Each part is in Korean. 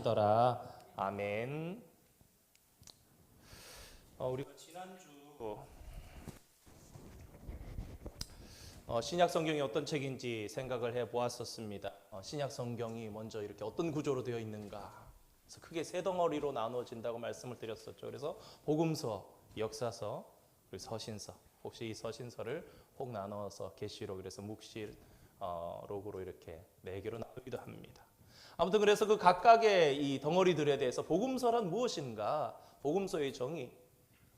더라. 아멘. 우리가 지난주 신약 성경이 어떤 책인지 생각을 해 보았었습니다. 신약 성경이 먼저 이렇게 어떤 구조로 되어 있는가. 그래서 크게 세 덩어리로 나누어진다고 말씀을 드렸었죠. 그래서 복음서, 역사서, 그리고 서신서. 혹시 이 서신서를 혹 나눠서 계시록, 그래서 묵시록으로 이렇게 네 개로 나누기도 합니다. 아무튼 그래서 그 각각의 이 덩어리들에 대해서 복음서란 무엇인가, 복음서의 정의,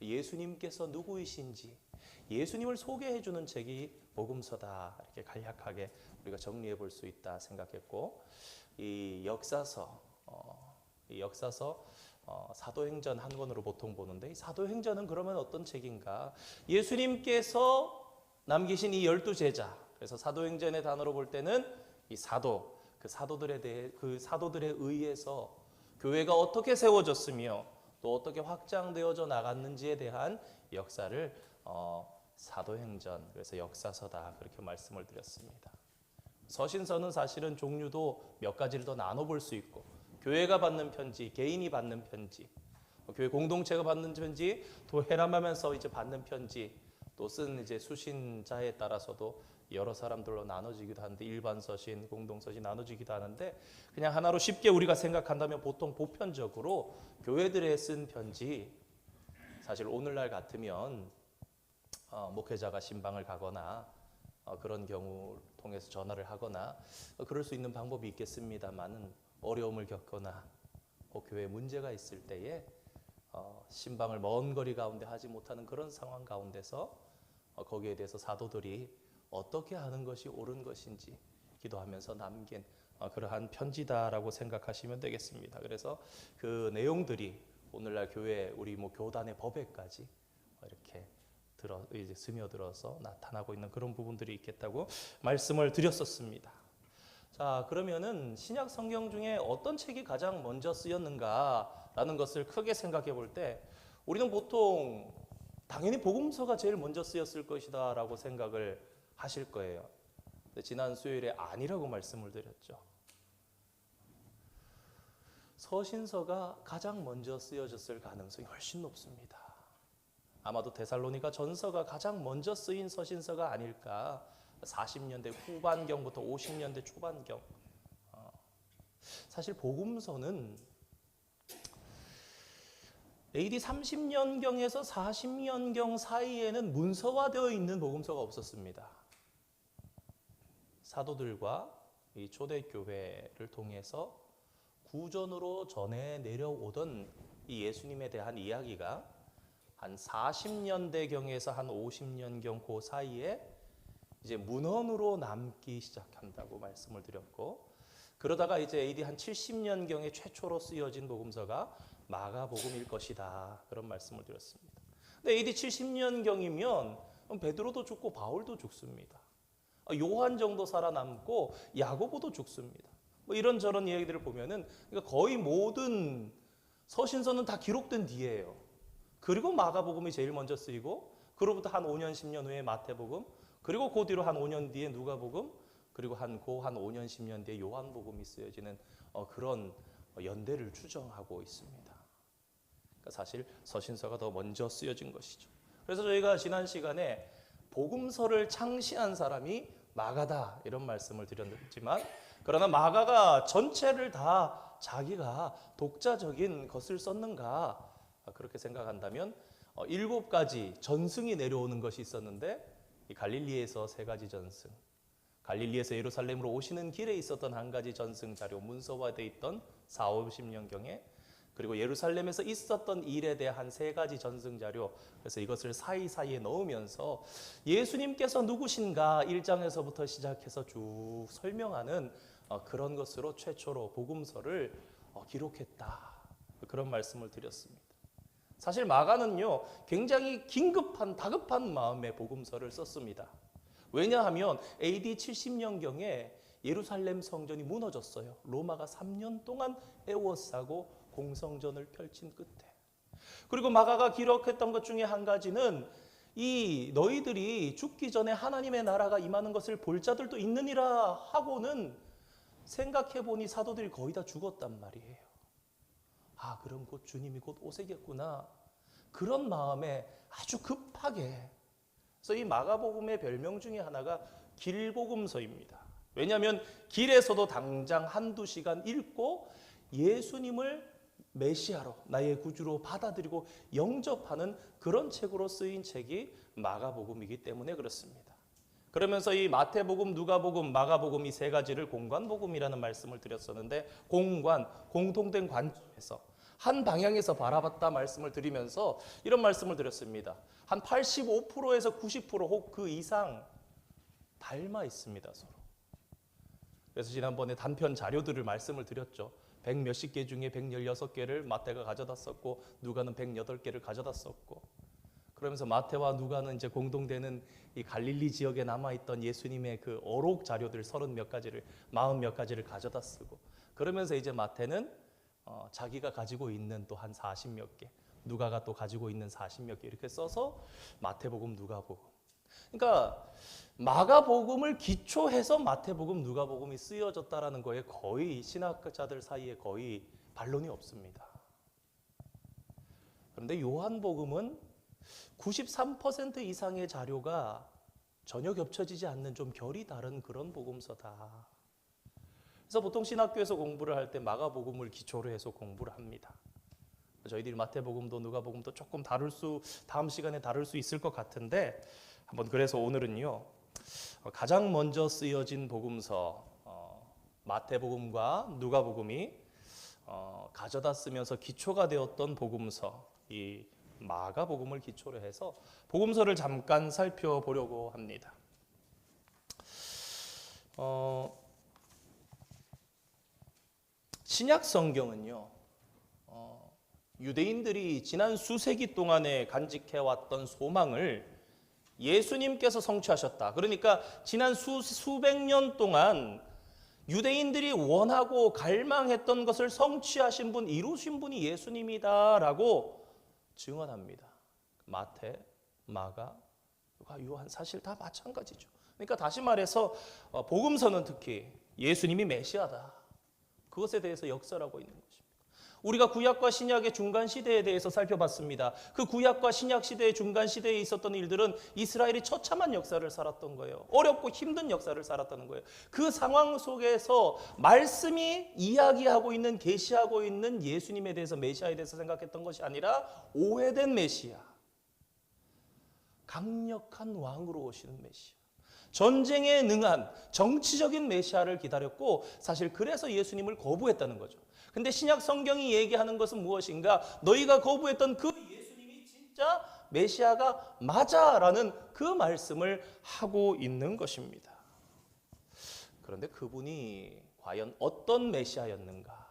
예수님께서 누구이신지 예수님을 소개해 주는 책이 복음서다, 이렇게 간략하게 우리가 정리해 볼 수 있다 생각했고, 이 역사서 사도행전 한 권으로 보통 보는데, 이 사도행전은 그러면 어떤 책인가? 예수님께서 남기신 이 12제자, 그래서 사도행전의 단어로 볼 때는 이 사도, 그 사도들에 의해서 교회가 어떻게 세워졌으며 또 어떻게 확장되어져 나갔는지에 대한 역사를 사도행전, 그래서 역사서다, 그렇게 말씀을 드렸습니다. 서신서는 사실은 종류도 몇 가지를 더 나눠볼 수 있고, 교회가 받는 편지, 개인이 받는 편지, 교회 공동체가 받는 편지, 또 해람하면서 이제 받는 편지, 또 쓴 이제 수신자에 따라서도 여러 사람들로 나눠지기도 하는데, 일반 서신, 공동 서신 나눠지기도 하는데, 그냥 하나로 쉽게 우리가 생각한다면 보통 보편적으로 교회들에 쓴 편지, 사실 오늘날 같으면 목회자가 신방을 가거나 그런 경우를 통해서 전화를 하거나 그럴 수 있는 방법이 있겠습니다만은, 어려움을 겪거나 교회에 문제가 있을 때에 신방을 먼 거리 가운데 하지 못하는 그런 상황 가운데서 거기에 대해서 사도들이 어떻게 하는 것이 옳은 것인지 기도하면서 남긴 그러한 편지다라고 생각하시면 되겠습니다. 그래서 그 내용들이 오늘날 교회, 우리 교단의 법에까지 이렇게 이제 스며들어서 나타나고 있는 그런 부분들이 있겠다고 말씀을 드렸었습니다. 자, 그러면은 신약 성경 중에 어떤 책이 가장 먼저 쓰였는가라는 것을 크게 생각해 볼 때, 우리는 보통 당연히 복음서가 제일 먼저 쓰였을 것이다라고 생각을 하실 거예요. 근데 지난 수요일에 아니라고 말씀을 드렸죠. 서신서가 가장 먼저 쓰여졌을 가능성이 훨씬 높습니다. 아마도 데살로니가 전서가 가장 먼저 쓰인 서신서가 아닐까. 40년대 후반경부터 50년대 초반경. 사실 복음서는 AD 30년경에서 40년경 사이에는 문서화되어 있는 복음서가 없었습니다. 사도들과 이 초대교회를 통해서 구전으로 전해 내려오던 이 예수님에 대한 이야기가 한 40년대경에서 한 50년경 그 사이에 이제 문헌으로 남기 시작한다고 말씀을 드렸고, 그러다가 이제 AD 한 70년경에 최초로 쓰여진 복음서가 마가복음일 것이다, 그런 말씀을 드렸습니다. 근데 AD 70년경이면 베드로도 죽고 바울도 죽습니다. 요한 정도 살아남고 야고보도 죽습니다. 이런저런 이야기들을 보면은, 그러니까 거의 모든 서신서는 다 기록된 뒤에요. 그리고 마가복음이 제일 먼저 쓰이고, 그로부터 한 5년 10년 후에 마태복음, 그리고 그 뒤로 한 5년 뒤에 누가복음, 그리고 한 5년 10년 뒤에 요한복음이 쓰여지는 그런 연대를 추정하고 있습니다. 그러니까 사실 서신서가 더 먼저 쓰여진 것이죠. 그래서 저희가 지난 시간에 복음서를 창시한 사람이 마가다, 이런 말씀을 드렸지만, 그러나 마가가 전체를 다 자기가 독자적인 것을 썼는가, 그렇게 생각한다면 7가지 전승이 내려오는 것이 있었는데, 이 갈릴리에서 3가지 전승, 갈릴리에서 예루살렘으로 오시는 길에 있었던 1가지 전승 자료, 문서화되어 있던 40-50년경에, 그리고 예루살렘에서 있었던 일에 대한 3가지 전승 자료, 그래서 이것을 사이사이에 넣으면서 예수님께서 누구신가 1장에서부터 시작해서 쭉 설명하는 그런 것으로 최초로 복음서를 기록했다, 그런 말씀을 드렸습니다. 사실 마가는요, 굉장히 다급한 마음에 복음서를 썼습니다. 왜냐하면 AD 70년경에 예루살렘 성전이 무너졌어요. 로마가 3년 동안 에워싸고 공성전을 펼친 끝에. 그리고 마가가 기록했던 것 중에 한 가지는, 이 너희들이 죽기 전에 하나님의 나라가 임하는 것을 볼 자들도 있느니라 하고는 생각해보니 사도들이 거의 다 죽었단 말이에요. 그럼 곧 주님이 곧 오시겠구나. 그런 마음에 아주 급하게. 그래서 이 마가복음의 별명 중에 하나가 길복음서입니다. 왜냐하면 길에서도 당장 한두 시간 읽고 예수님을 메시아로, 나의 구주로 받아들이고 영접하는 그런 책으로 쓰인 책이 마가복음이기 때문에 그렇습니다. 그러면서 이 마태복음, 누가복음, 마가복음 이 세 가지를 공관복음이라는 말씀을 드렸었는데, 공통된 관점에서 한 방향에서 바라봤다 말씀을 드리면서 이런 말씀을 드렸습니다. 한 85%에서 90% 혹 그 이상 닮아 있습니다, 서로. 그래서 지난번에 단편 자료들을 말씀을 드렸죠. 100 몇십 개 중에 116개를 마태가 가져다 썼고 누가는 108개를 가져다 썼고, 그러면서 마태와 누가는 이제 공동되는 이 갈릴리 지역에 남아있던 예수님의 그 어록 자료들 30 몇 가지를 40 몇 가지를 가져다 쓰고, 그러면서 이제 마태는 자기가 가지고 있는 또 한 40 몇 개, 누가가 또 가지고 있는 40 몇 개 이렇게 써서 마태복음, 누가복음. 그러니까 마가복음을 기초해서 마태복음, 누가복음이 쓰여졌다라는 거에 거의 신학자들 사이에 거의 반론이 없습니다. 그런데 요한복음은 93% 이상의 자료가 전혀 겹쳐지지 않는 좀 결이 다른 그런 복음서다. 그래서 보통 신학교에서 공부를 할 때 마가복음을 기초로 해서 공부를 합니다. 저희들이 마태복음도 누가복음도 조금 다음 시간에 다룰 수 있을 것 같은데, 한번 그래서 오늘은요, 가장 먼저 쓰여진 복음서 마태복음과 누가복음이 가져다 쓰면서 기초가 되었던 복음서, 이 마가복음을 기초로 해서 복음서를 잠깐 살펴보려고 합니다. 신약 성경은요, 유대인들이 지난 수세기 동안에 간직해왔던 소망을 예수님께서 성취하셨다. 그러니까 지난 수백 년 동안 유대인들이 원하고 갈망했던 것을 성취하신 분, 이루신 분이 예수님이다라고 증언합니다. 마태, 마가, 요한 사실 다 마찬가지죠. 그러니까 다시 말해서 복음서는 특히 예수님이 메시아다, 그것에 대해서 역설하고 있는 것입니다. 우리가 구약과 신약의 중간 시대에 대해서 살펴봤습니다. 그 구약과 신약 시대의 중간 시대에 있었던 일들은 이스라엘이 처참한 역사를 살았던 거예요. 어렵고 힘든 역사를 살았다는 거예요. 그 상황 속에서 말씀이 이야기하고 있는, 계시하고 있는 예수님에 대해서, 메시아에 대해서 생각했던 것이 아니라 오해된 메시아, 강력한 왕으로 오시는 메시아, 전쟁에 능한 정치적인 메시아를 기다렸고, 사실 그래서 예수님을 거부했다는 거죠. 근데 신약 성경이 얘기하는 것은 무엇인가? 너희가 거부했던 그 예수님이 진짜 메시아가 맞아라는 그 말씀을 하고 있는 것입니다. 그런데 그분이 과연 어떤 메시아였는가?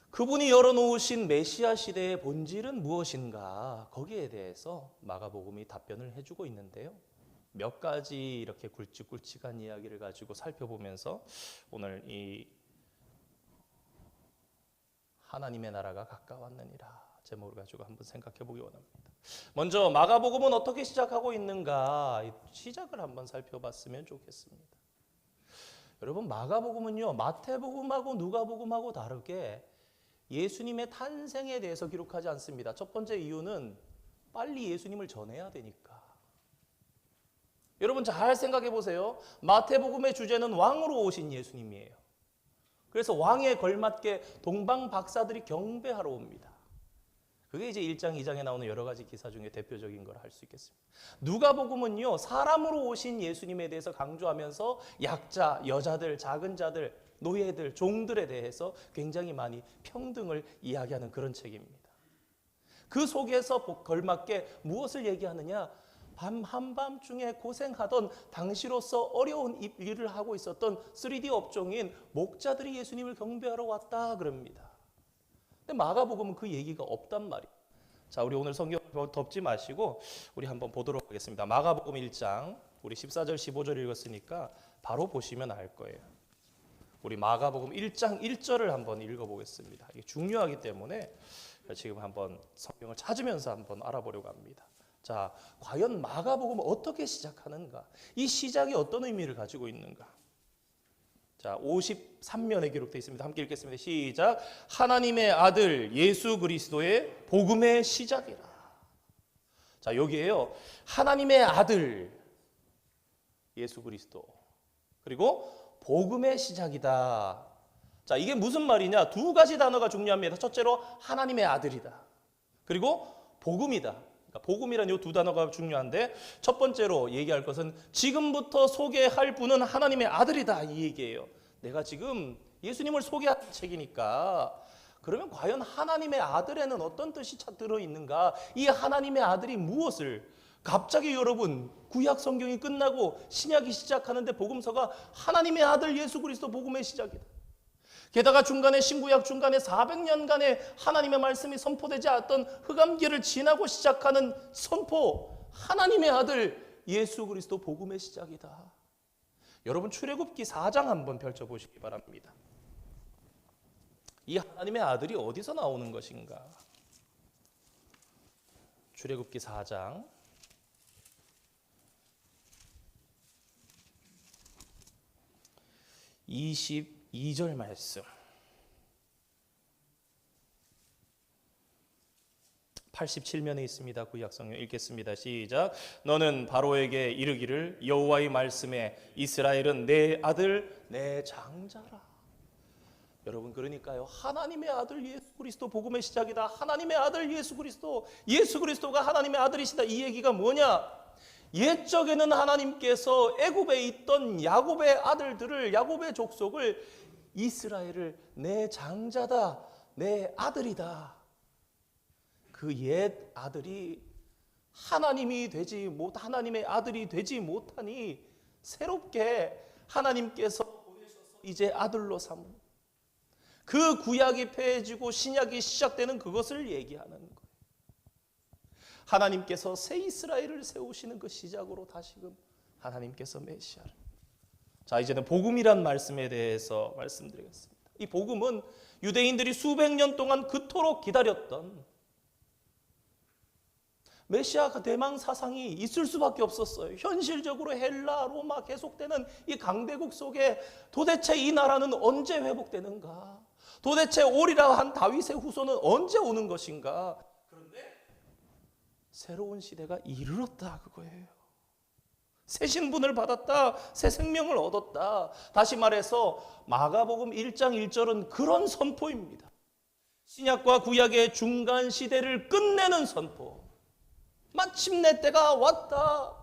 그분이 열어놓으신 메시아 시대의 본질은 무엇인가? 거기에 대해서 마가복음이 답변을 해주고 있는데요. 몇 가지 이렇게 굵직굵직한 이야기를 가지고 살펴보면서 오늘 이 하나님의 나라가 가까웠느니라 제목을 가지고 한번 생각해 보기 원합니다. 먼저 마가복음은 어떻게 시작하고 있는가, 시작을 한번 살펴봤으면 좋겠습니다. 여러분, 마가복음은요, 마태복음하고 누가복음하고 다르게 예수님의 탄생에 대해서 기록하지 않습니다. 첫 번째 이유는 빨리 예수님을 전해야 되니까. 여러분 잘 생각해 보세요. 마태복음의 주제는 왕으로 오신 예수님이에요. 그래서 왕에 걸맞게 동방 박사들이 경배하러 옵니다. 그게 이제 1장, 2장에 나오는 여러 가지 기사 중에 대표적인 걸 할 수 있겠습니다. 누가복음은요, 사람으로 오신 예수님에 대해서 강조하면서 약자, 여자들, 작은 자들, 노예들, 종들에 대해서 굉장히 많이 평등을 이야기하는 그런 책입니다. 그 속에서 걸맞게 무엇을 얘기하느냐? 한밤중에 고생하던 당시로서 어려운 일을 하고 있었던 3D 업종인 목자들이 예수님을 경배하러 왔다 그럽니다. 근데 마가복음은 그 얘기가 없단 말이에요. 자, 우리 오늘 성경 덮지 마시고 우리 한번 보도록 하겠습니다. 마가복음 1장, 우리 14절 15절 읽었으니까 바로 보시면 알 거예요. 우리 마가복음 1장 1절을 한번 읽어보겠습니다. 이게 중요하기 때문에 지금 한번 성경을 찾으면서 한번 알아보려고 합니다. 자, 과연 마가복음은 어떻게 시작하는가? 이 시작이 어떤 의미를 가지고 있는가? 자, 53면에 기록되어 있습니다. 함께 읽겠습니다. 시작. 하나님의 아들 예수 그리스도의 복음의 시작이라. 자, 여기에요. 하나님의 아들 예수 그리스도, 그리고 복음의 시작이다. 자, 이게 무슨 말이냐? 두 가지 단어가 중요합니다. 첫째로 하나님의 아들이다. 그리고 복음이다. 그러니까 복음이라는 이 두 단어가 중요한데, 첫 번째로 얘기할 것은 지금부터 소개할 분은 하나님의 아들이다, 이 얘기예요. 내가 지금 예수님을 소개하는 책이니까 그러면 과연 하나님의 아들에는 어떤 뜻이 들어있는가? 이 하나님의 아들이 무엇을, 갑자기 여러분 구약 성경이 끝나고 신약이 시작하는데 복음서가 하나님의 아들 예수 그리스도 복음의 시작이다. 게다가 중간에 신구약 중간에 400년간의 하나님의 말씀이 선포되지 않았던 흑암기를 지나고 시작하는 선포, 하나님의 아들 예수 그리스도 복음의 시작이다. 여러분 출애굽기 4장 한번 펼쳐보시기 바랍니다. 이 하나님의 아들이 어디서 나오는 것인가? 출애굽기 4장 22절 말씀. 87면에 있습니다. 구약 성경 읽겠습니다. 시작. 너는 바로에게 이르기를 여호와의 말씀에 이스라엘은 내 아들 내 장자라. 여러분, 그러니까요, 하나님의 아들 예수 그리스도 복음의 시작이다. 하나님의 아들 예수 그리스도가 하나님의 아들이시다. 이 얘기가 뭐냐? 옛적에는 하나님께서 애굽에 있던 야곱의 아들들을, 야곱의 족속을, 이스라엘을 내 장자다, 내 아들이다. 그 옛 아들이 하나님의 아들이 되지 못하니 새롭게 하나님께서 보내셔서 이제 아들로 삼은, 그 구약이 폐해지고 신약이 시작되는 그것을 얘기하는 거예요. 하나님께서 새 이스라엘을 세우시는 그 시작으로 다시금 하나님께서 메시아를. 자, 이제는 복음이란 말씀에 대해서 말씀드리겠습니다. 이 복음은 유대인들이 수백 년 동안 그토록 기다렸던 메시아 대망 사상이 있을 수밖에 없었어요. 현실적으로 헬라, 로마 계속되는 이 강대국 속에 도대체 이 나라는 언제 회복되는가? 도대체 오리라 한 다윗의 후손은 언제 오는 것인가? 그런데 새로운 시대가 이르렀다, 그거예요. 새 신분을 받았다, 새 생명을 얻었다. 다시 말해서 마가복음 1장 1절은 그런 선포입니다. 신약과 구약의 중간 시대를 끝내는 선포. 마침내 때가 왔다.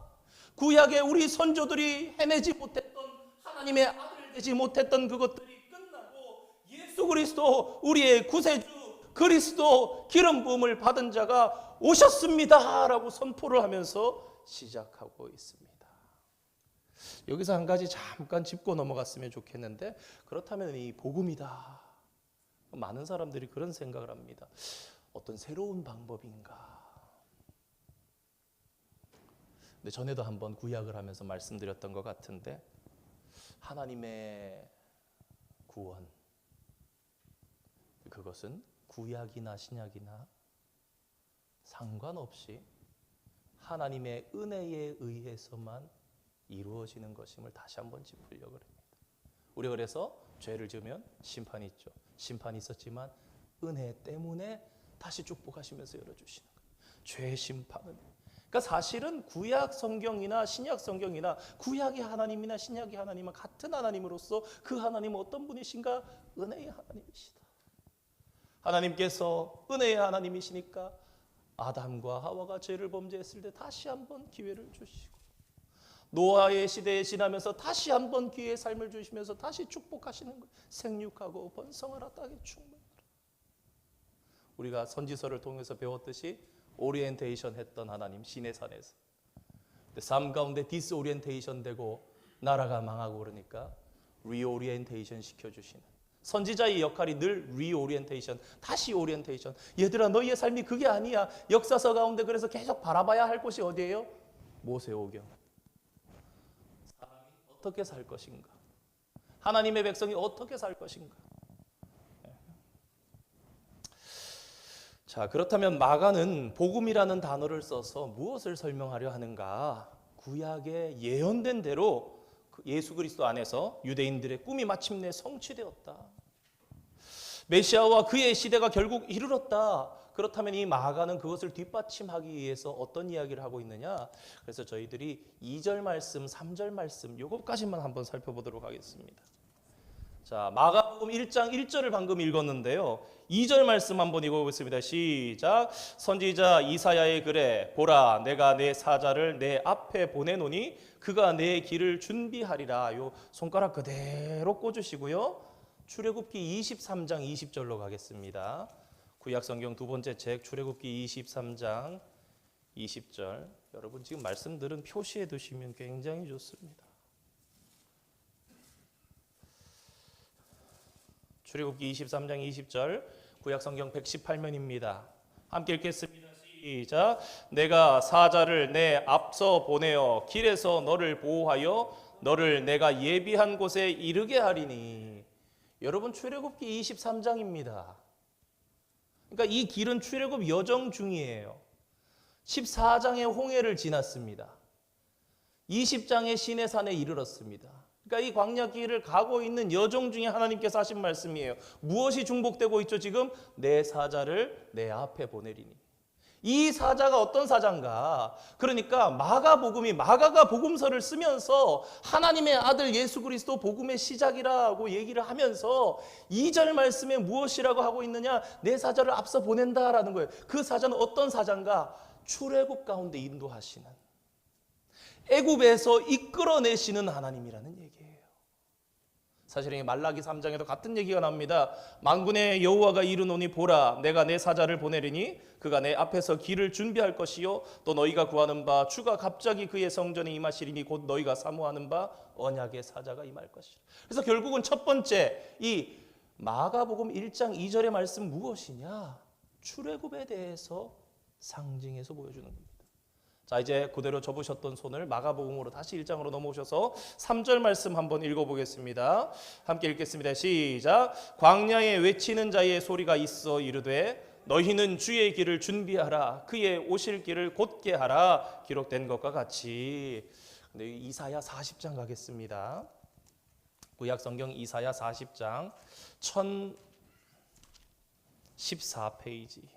구약의 우리 선조들이 해내지 못했던, 하나님의 아들 되지 못했던 그것들이 끝나고 예수 그리스도, 우리의 구세주 그리스도 기름 부음을 받은 자가 오셨습니다 라고 선포를 하면서 시작하고 있습니다. 여기서 한 가지 잠깐 짚고 넘어갔으면 좋겠는데, 그렇다면 이 복음이다, 많은 사람들이 그런 생각을 합니다. 어떤 새로운 방법인가? 근데 전에도 한번 구약을 하면서 말씀드렸던 것 같은데, 하나님의 구원, 그것은 구약이나 신약이나 상관없이 하나님의 은혜에 의해서만 이루어지는 것임을 다시 한번 짚으려고 합니다. 우리가 그래서 죄를 지으면 심판이 있죠. 심판이 있었지만 은혜 때문에 다시 축복하시면서 열어주시는 거예요. 죄의 심판은. 그러니까 사실은 구약 성경이나 신약 성경이나 구약의 하나님이나 신약의 하나님은 같은 하나님으로서 그 하나님은 어떤 분이신가? 은혜의 하나님이시다. 하나님께서 은혜의 하나님이시니까 아담과 하와가 죄를 범죄했을 때 다시 한번 기회를 주시고, 노아의 시대에 지나면서 다시 한번 기회의 삶을 주시면서 다시 축복하시는 거예요. 생육하고 번성하라, 땅에 충만하라. 우리가 선지서를 통해서 배웠듯이 오리엔테이션 했던 하나님, 시내산에서 삶 가운데 디스오리엔테이션 되고 나라가 망하고 그러니까 리오리엔테이션 시켜주시는 선지자의 역할이 늘 리오리엔테이션, 다시 오리엔테이션. 얘들아, 너희의 삶이 그게 아니야. 역사서 가운데 그래서 계속 바라봐야 할 곳이 어디예요? 모세오경. 사람이 어떻게 살 것인가? 하나님의 백성이 어떻게 살 것인가? 자, 그렇다면 마가는 복음이라는 단어를 써서 무엇을 설명하려 하는가? 구약에 예언된 대로 예수 그리스도 안에서 유대인들의 꿈이 마침내 성취되었다. 메시아와 그의 시대가 결국 이르렀다. 그렇다면 이 마가는 그것을 뒷받침하기 위해서 어떤 이야기를 하고 있느냐? 그래서 저희들이 2절 말씀, 3절 말씀 요것까지만 한번 살펴보도록 하겠습니다. 자, 마가복음 1장 1절을 방금 읽었는데요. 2절 말씀 한번 읽어보겠습니다. 시작. 선지자 이사야의 글에 보라 내가 내 사자를 내 앞에 보내노니 그가 내 길을 준비하리라. 요 손가락 그대로 꽂으시고요. 출애굽기 23장 20절로 가겠습니다. 구약성경 두 번째 책 출애굽기 23장 20절. 여러분 지금 말씀들은 표시해 두시면 굉장히 좋습니다. 출애굽기 23장 20절 구약성경 118면입니다. 함께 읽겠습니다. 시작. 내가 사자를 내 앞서 보내어 길에서 너를 보호하여 너를 내가 예비한 곳에 이르게 하리니. 여러분 출애굽기 23장입니다. 그러니까 이 길은 출애굽 여정 중이에요. 14장의 홍해를 지났습니다. 20장의 시내산에 이르렀습니다. 그러니까 이 광야 길을 가고 있는 여정 중에 하나님께서 하신 말씀이에요. 무엇이 중복되고 있죠 지금? 내 사자를 내 앞에 보내리니. 이 사자가 어떤 사자인가? 그러니까 마가가 복음서를 쓰면서 하나님의 아들 예수 그리스도 복음의 시작이라고 얘기를 하면서 2절 말씀에 무엇이라고 하고 있느냐? 내 사자를 앞서 보낸다라는 거예요. 그 사자는 어떤 사자인가? 출애굽 가운데 인도하시는, 애굽에서 이끌어내시는 하나님이라는 얘기예요. 사실은 이 말라기 3장에도 같은 얘기가 나옵니다. 만군의 여호와가 이르노니 보라 내가 내 사자를 보내리니 그가 내 앞에서 길을 준비할 것이요 또 너희가 구하는 바 주가 갑자기 그의 성전에 임하시리니 곧 너희가 사모하는 바 언약의 사자가 임할 것이라. 그래서 결국은 첫 번째 이 마가복음 1장 2절의 말씀 무엇이냐? 출애굽에 대해서 상징해서 보여주는 겁니다. 자, 이제 그대로 접으셨던 손을 마가복음으로 다시 1장으로 넘어오셔서 3절 말씀 한번 읽어보겠습니다. 함께 읽겠습니다. 시작. 광야에 외치는 자의 소리가 있어 이르되 너희는 주의 길을 준비하라 그의 오실 길을 곧게 하라 기록된 것과 같이. 근데 이사야 40장 가겠습니다. 구약성경 이사야 40장 1014페이지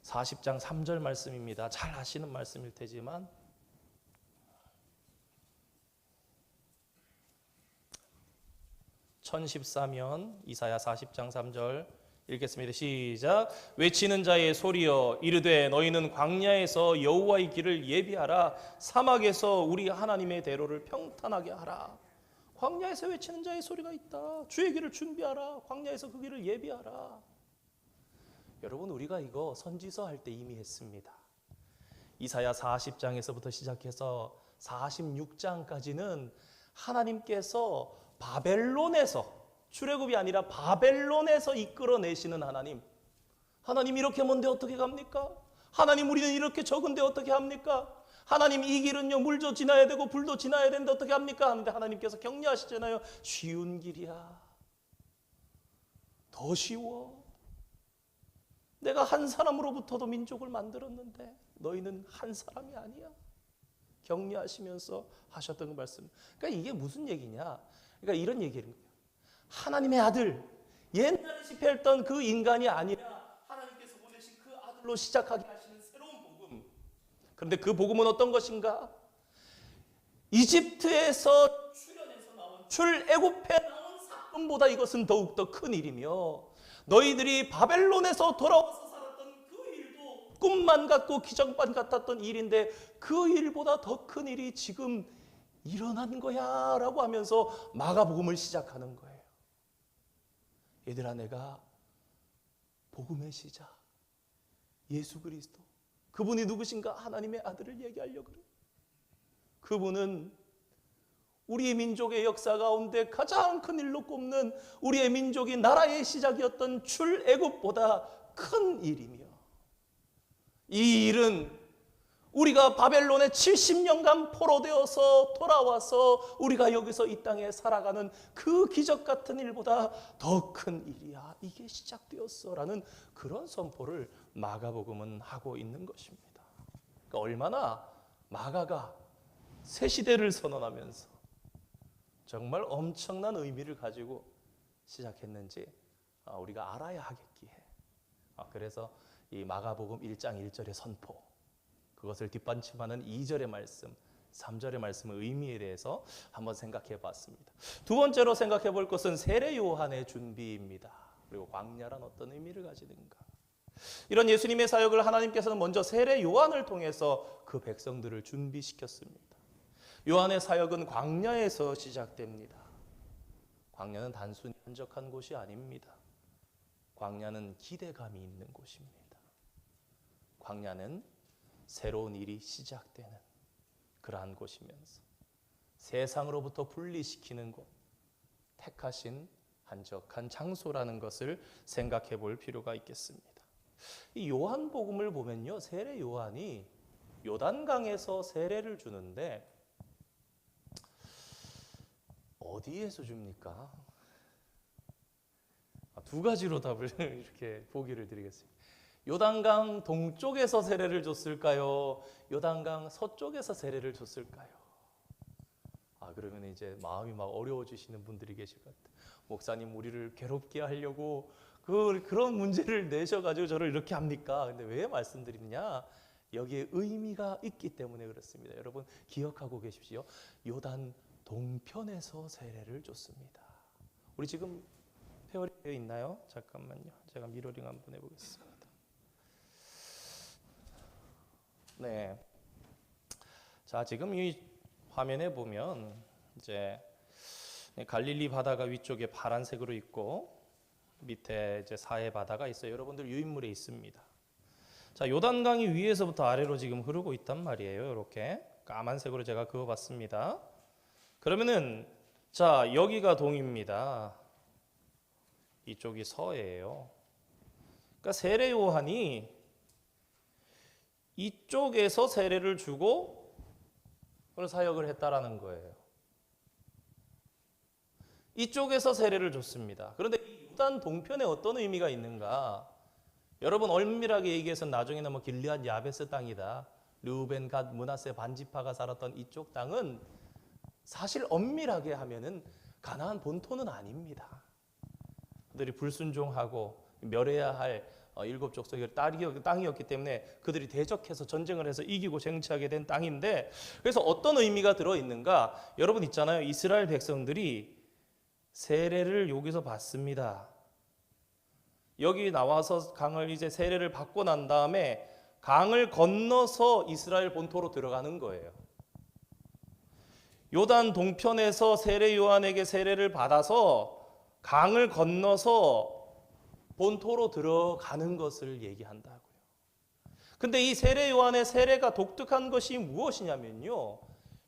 40장 3절 말씀입니다. 잘 아시는 말씀일 테지만 (1014면) 이사야 40장 3절 읽겠습니다. 시작. 외치는 자의 소리여 이르되 너희는 광야에서 여호와의 길을 예비하라 사막에서 우리 하나님의 대로를 평탄하게 하라. 광야에서 외치는 자의 소리가 있다. 주의 길을 준비하라. 광야에서 그 길을 예비하라. 여러분 우리가 이거 선지서 할 때 이미 했습니다. 이사야 40장에서부터 시작해서 46장까지는 하나님께서 바벨론에서 출애굽이 아니라 바벨론에서 이끌어내시는 하나님. 하나님 이렇게 먼데 어떻게 갑니까? 하나님 우리는 이렇게 적은데 어떻게 합니까? 하나님 이 길은요 물도 지나야 되고 불도 지나야 되는데 어떻게 합니까? 하는데 하나님께서 격려하시잖아요. 쉬운 길이야. 더 쉬워. 내가 한 사람으로부터도 민족을 만들었는데 너희는 한 사람이 아니야. 격려하시면서 하셨던 그 말씀. 그러니까 이게 무슨 얘기냐? 그러니까 이런 얘기예요. 하나님의 아들, 옛날에 집회했던 그 인간이 아니라 하나님께서 보내신 그 아들로 시작하게 하시는 새로운 복음. 그런데 그 복음은 어떤 것인가? 이집트에서 출애굽해서 나온 출애굽해 나온 사건보다 이것은 더욱더 큰 일이며 너희들이 바벨론에서 돌아와서 살았던 그 일도 꿈만 같고 기적만 같았던 일인데 그 일보다 더 큰 일이 지금 일어난 거야 라고 하면서 마가복음을 시작하는 거예요. 얘들아 내가 복음의 시작 예수 그리스도 그분이 누구신가? 하나님의 아들을 얘기하려고 그래요. 그분은 우리의 민족의 역사 가운데 가장 큰 일로 꼽는 우리의 민족이 나라의 시작이었던 출애굽보다 큰 일이며 이 일은 우리가 바벨론에 70년간 포로되어서 돌아와서 우리가 여기서 이 땅에 살아가는 그 기적 같은 일보다 더 큰 일이야. 이게 시작되었어라는 그런 선포를 마가복음은 하고 있는 것입니다. 그러니까 얼마나 마가가 새 시대를 선언하면서 정말 엄청난 의미를 가지고 시작했는지 우리가 알아야 하겠기에 그래서 이 마가복음 1장 1절의 선포, 그것을 뒷받침하는 2절의 말씀, 3절의 말씀의 의미에 대해서 한번 생각해 봤습니다. 두 번째로 생각해 볼 것은 세례 요한의 준비입니다. 그리고 광야란 어떤 의미를 가지는가. 이런 예수님의 사역을 하나님께서는 먼저 세례 요한을 통해서 그 백성들을 준비시켰습니다. 요한의 사역은 광야에서 시작됩니다. 광야는 단순히 한적한 곳이 아닙니다. 광야는 기대감이 있는 곳입니다. 광야는 새로운 일이 시작되는 그러한 곳이면서 세상으로부터 분리시키는 곳, 택하신 한적한 장소라는 것을 생각해 볼 필요가 있겠습니다. 이 요한복음을 보면요, 세례 요한이 요단강에서 세례를 주는데 어디에서 줍니까? 두 가지로 답을 이렇게 보기를 드리겠습니다. 요단강 동쪽에서 세례를 줬을까요? 요단강 서쪽에서 세례를 줬을까요? 그러면 이제 마음이 막 어려워지시는 분들이 계실 것 같아요. 목사님, 우리를 괴롭게 하려고 그런 문제를 내셔가지고 저를 이렇게 합니까? 근데 왜 말씀드리느냐? 여기에 의미가 있기 때문에 그렇습니다. 여러분 기억하고 계십시오. 요단 동편에서 세례를 줬습니다. 우리 지금 페어링 되어 있나요? 잠깐만요. 제가 미러링 한번 해보겠습니다. 네. 자, 지금 이 화면에 보면 이제 갈릴리 바다가 위쪽에 파란색으로 있고 밑에 이제 사해 바다가 있어요. 여러분들 유인물에 있습니다. 자, 요단강이 위에서부터 아래로 지금 흐르고 있단 말이에요. 이렇게 까만색으로 제가 그어봤습니다. 그러면은 자, 여기가 동입니다. 이쪽이 서예요. 그러니까 세례 요한이 이쪽에서 세례를 주고 그런 사역을 했다라는 거예요. 이쪽에서 세례를 줬습니다. 그런데 요단 동편에 어떤 의미가 있는가? 여러분 엄밀하게 얘기해서 나중에는 뭐 길르앗 야베스 땅이다, 르우벤 갓 므낫세 반지파가 살았던 이쪽 땅은 사실 엄밀하게 하면은 가나안 본토는 아닙니다. 그들이 불순종하고 멸해야 할 일곱 족속의 땅이었기 때문에 그들이 대적해서 전쟁을 해서 이기고 쟁취하게 된 땅인데, 그래서 어떤 의미가 들어있는가? 여러분 있잖아요. 이스라엘 백성들이 세례를 여기서 받습니다. 여기 나와서 강을 이제 세례를 받고 난 다음에 강을 건너서 이스라엘 본토로 들어가는 거예요. 요단 동편에서 세례 요한에게 세례를 받아서 강을 건너서 본토로 들어가는 것을 얘기한다고요. 근데 이 세례 요한의 세례가 독특한 것이 무엇이냐면요,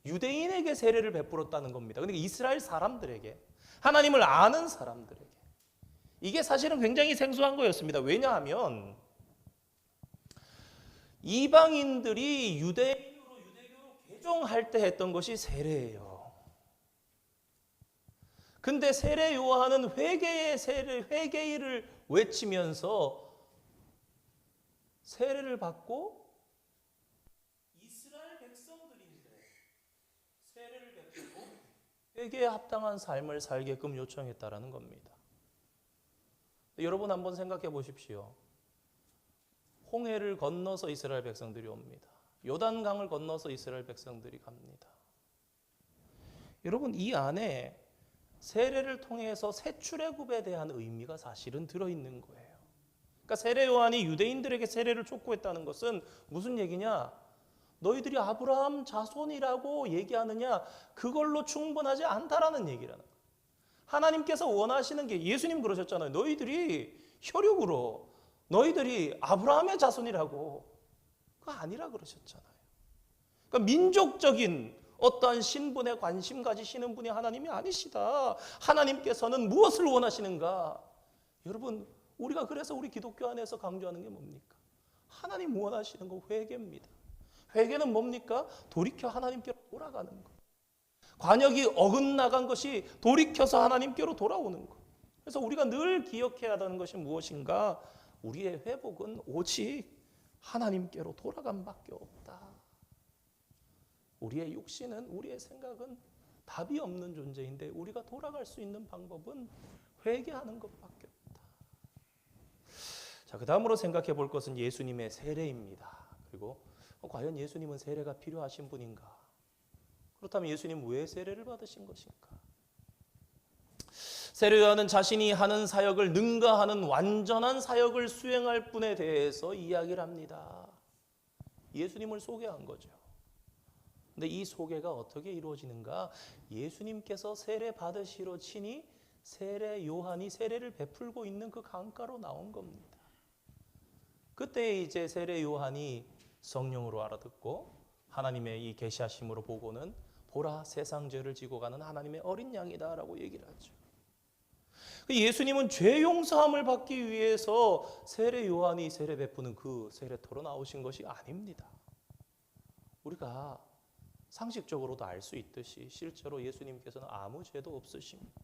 유대인에게 세례를 베풀었다는 겁니다. 그러니까 이스라엘 사람들에게, 하나님을 아는 사람들에게. 이게 사실은 굉장히 생소한 거였습니다. 왜냐하면 이방인들이 유대교로 개종할 때 했던 것이 세례예요. 근데 세례 요한은 회개를 외치면서 세례를 받고 이스라엘 백성들인데 세례를 베풀고 회개에 합당한 삶을 살게끔 요청했다라는 겁니다. 여러분 한번 생각해 보십시오. 홍해를 건너서 이스라엘 백성들이 옵니다. 요단강을 건너서 이스라엘 백성들이 갑니다. 여러분 이 안에 세례를 통해서 새 출애굽에 대한 의미가 사실은 들어있는 거예요. 그러니까 세례 요한이 유대인들에게 세례를 촉구했다는 것은 무슨 얘기냐? 너희들이 아브라함 자손이라고 얘기하느냐? 그걸로 충분하지 않다라는 얘기라는 거예요. 하나님께서 원하시는 게, 예수님 그러셨잖아요. 너희들이 혈육으로 너희들이 아브라함의 자손이라고. 그거 아니라 그러셨잖아요. 그러니까 민족적인 어떠한 신분에 관심 가지시는 분이 하나님이 아니시다. 하나님께서는 무엇을 원하시는가? 여러분 우리가 그래서 우리 기독교 안에서 강조하는 게 뭡니까? 하나님 원하시는 거 회개입니다. 회개는 뭡니까? 돌이켜 하나님께로 돌아가는 것. 관역이 어긋나간 것이 돌이켜서 하나님께로 돌아오는 것. 그래서 우리가 늘 기억해야 하는 것이 무엇인가? 우리의 회복은 오직 하나님께로 돌아감밖에 없다. 우리의 육신은, 우리의 생각은 답이 없는 존재인데 우리가 돌아갈 수 있는 방법은 회개하는 것밖에 없다. 자, 그 다음으로 생각해 볼 것은 예수님의 세례입니다. 그리고 과연 예수님은 세례가 필요하신 분인가? 그렇다면 예수님 왜 세례를 받으신 것인가? 세례요한은 자신이 하는 사역을 능가하는 완전한 사역을 수행할 분에 대해서 이야기를 합니다. 예수님을 소개한 거죠. 근데 이 소개가 어떻게 이루어지는가? 예수님께서 세례 받으시러 친히 세례 요한이 세례를 베풀고 있는 그 강가로 나온 겁니다. 그때 이제 세례 요한이 성령으로 알아듣고 하나님의 이 계시하심으로 보고는 보라, 세상 죄를 지고 가는 하나님의 어린 양이다라고 얘기를 하죠. 예수님은 죄 용서함을 받기 위해서 세례 요한이 세례 베푸는 그 세례터로 나오신 것이 아닙니다. 우리가 상식적으로도 알 수 있듯이 실제로 예수님께서는 아무 죄도 없으십니다.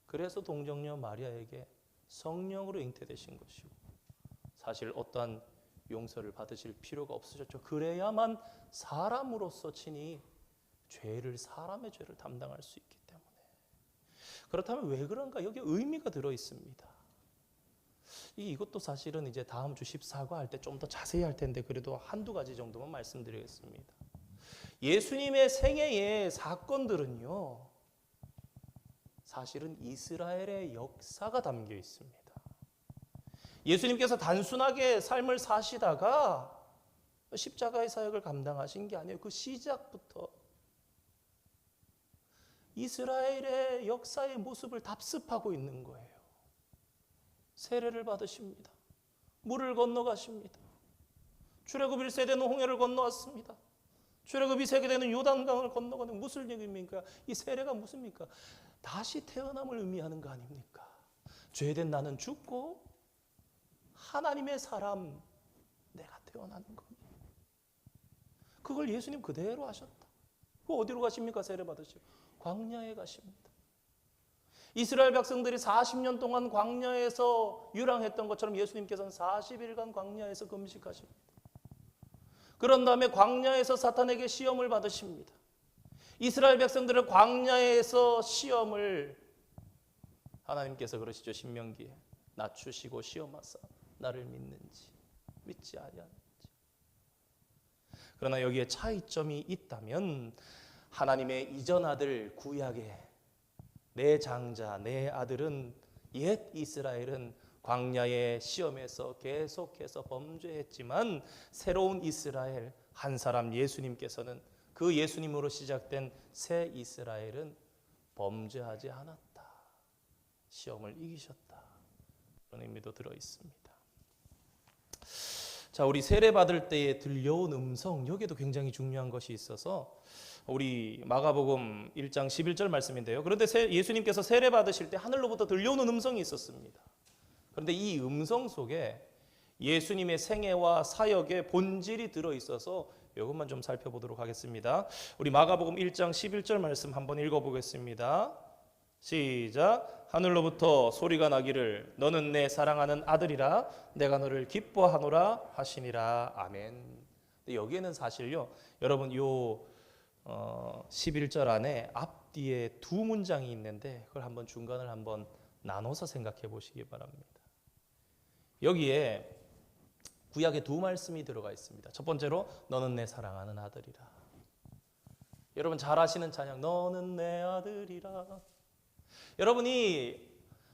그래서 동정녀 마리아에게 성령으로 잉태되신 것이고 사실 어떠한 용서를 받으실 필요가 없으셨죠. 그래야만 사람으로서 친히 사람의 죄를 담당할 수 있기 때문에. 그렇다면 왜 그런가? 여기에 의미가 들어 있습니다. 이것도 사실은 이제 다음 주 14과 할 때 좀 더 자세히 할 텐데 그래도 한두 가지 정도만 말씀드리겠습니다. 예수님의 생애의 사건들은요, 사실은 이스라엘의 역사가 담겨 있습니다. 예수님께서 단순하게 삶을 사시다가 십자가의 사역을 감당하신 게 아니에요. 그 시작부터 이스라엘의 역사의 모습을 답습하고 있는 거예요. 세례를 받으십니다. 물을 건너가십니다. 출애굽 1세대는 홍해를 건너왔습니다. 출애굽 2세대는 요단강을 건너가는 무슨 얘기입니까? 이 세례가 무슨입니까? 다시 태어남을 의미하는 거 아닙니까? 죄된 나는 죽고 하나님의 사람 내가 태어나는 겁니다. 그걸 예수님 그대로 하셨다. 그 어디로 가십니까? 세례 받으시고 광야에 가십니다. 이스라엘 백성들이 40년 동안 광야에서 유랑했던 것처럼 예수님께서는 40일간 광야에서 금식하십니다. 그런 다음에 광야에서 사탄에게 시험을 받으십니다. 이스라엘 백성들을 광야에서 시험을 하나님께서 그러시죠. 신명기에 낮추시고 시험하사 나를 믿는지 믿지 아니하는지. 그러나 여기에 차이점이 있다면 하나님의 이전 아들 구약의 내 장자 내 아들은 옛 이스라엘은 광야의 시험에서 계속해서 범죄했지만 새로운 이스라엘 한 사람 예수님께서는 그 예수님으로 시작된 새 이스라엘은 범죄하지 않았다. 시험을 이기셨다. 그런 의미도 들어 있습니다. 자, 우리 세례 받을 때에 들려온 음성, 여기에도 굉장히 중요한 것이 있어서 우리 마가복음 1장 11절 말씀인데요. 그런데 예수님께서 세례 받으실 때 하늘로부터 들려오는 음성이 있었습니다. 그런데 이 음성 속에 예수님의 생애와 사역의 본질이 들어 있어서 이것만 좀 살펴보도록 하겠습니다. 우리 마가복음 1장 11절 말씀 한번 읽어보겠습니다. 시작. 하늘로부터 소리가 나기를 너는 내 사랑하는 아들이라 내가 너를 기뻐하노라 하시니라. 아멘. 근데 여기에는 사실요, 여러분 요 11절 안에 앞뒤에 두 문장이 있는데 그걸 한번 중간을 한번 나눠서 생각해 보시기 바랍니다. 여기에 구약에 두 말씀이 들어가 있습니다. 첫 번째로 너는 내 사랑하는 아들이라. 여러분 잘 아시는 찬양 너는 내 아들이라. 여러분이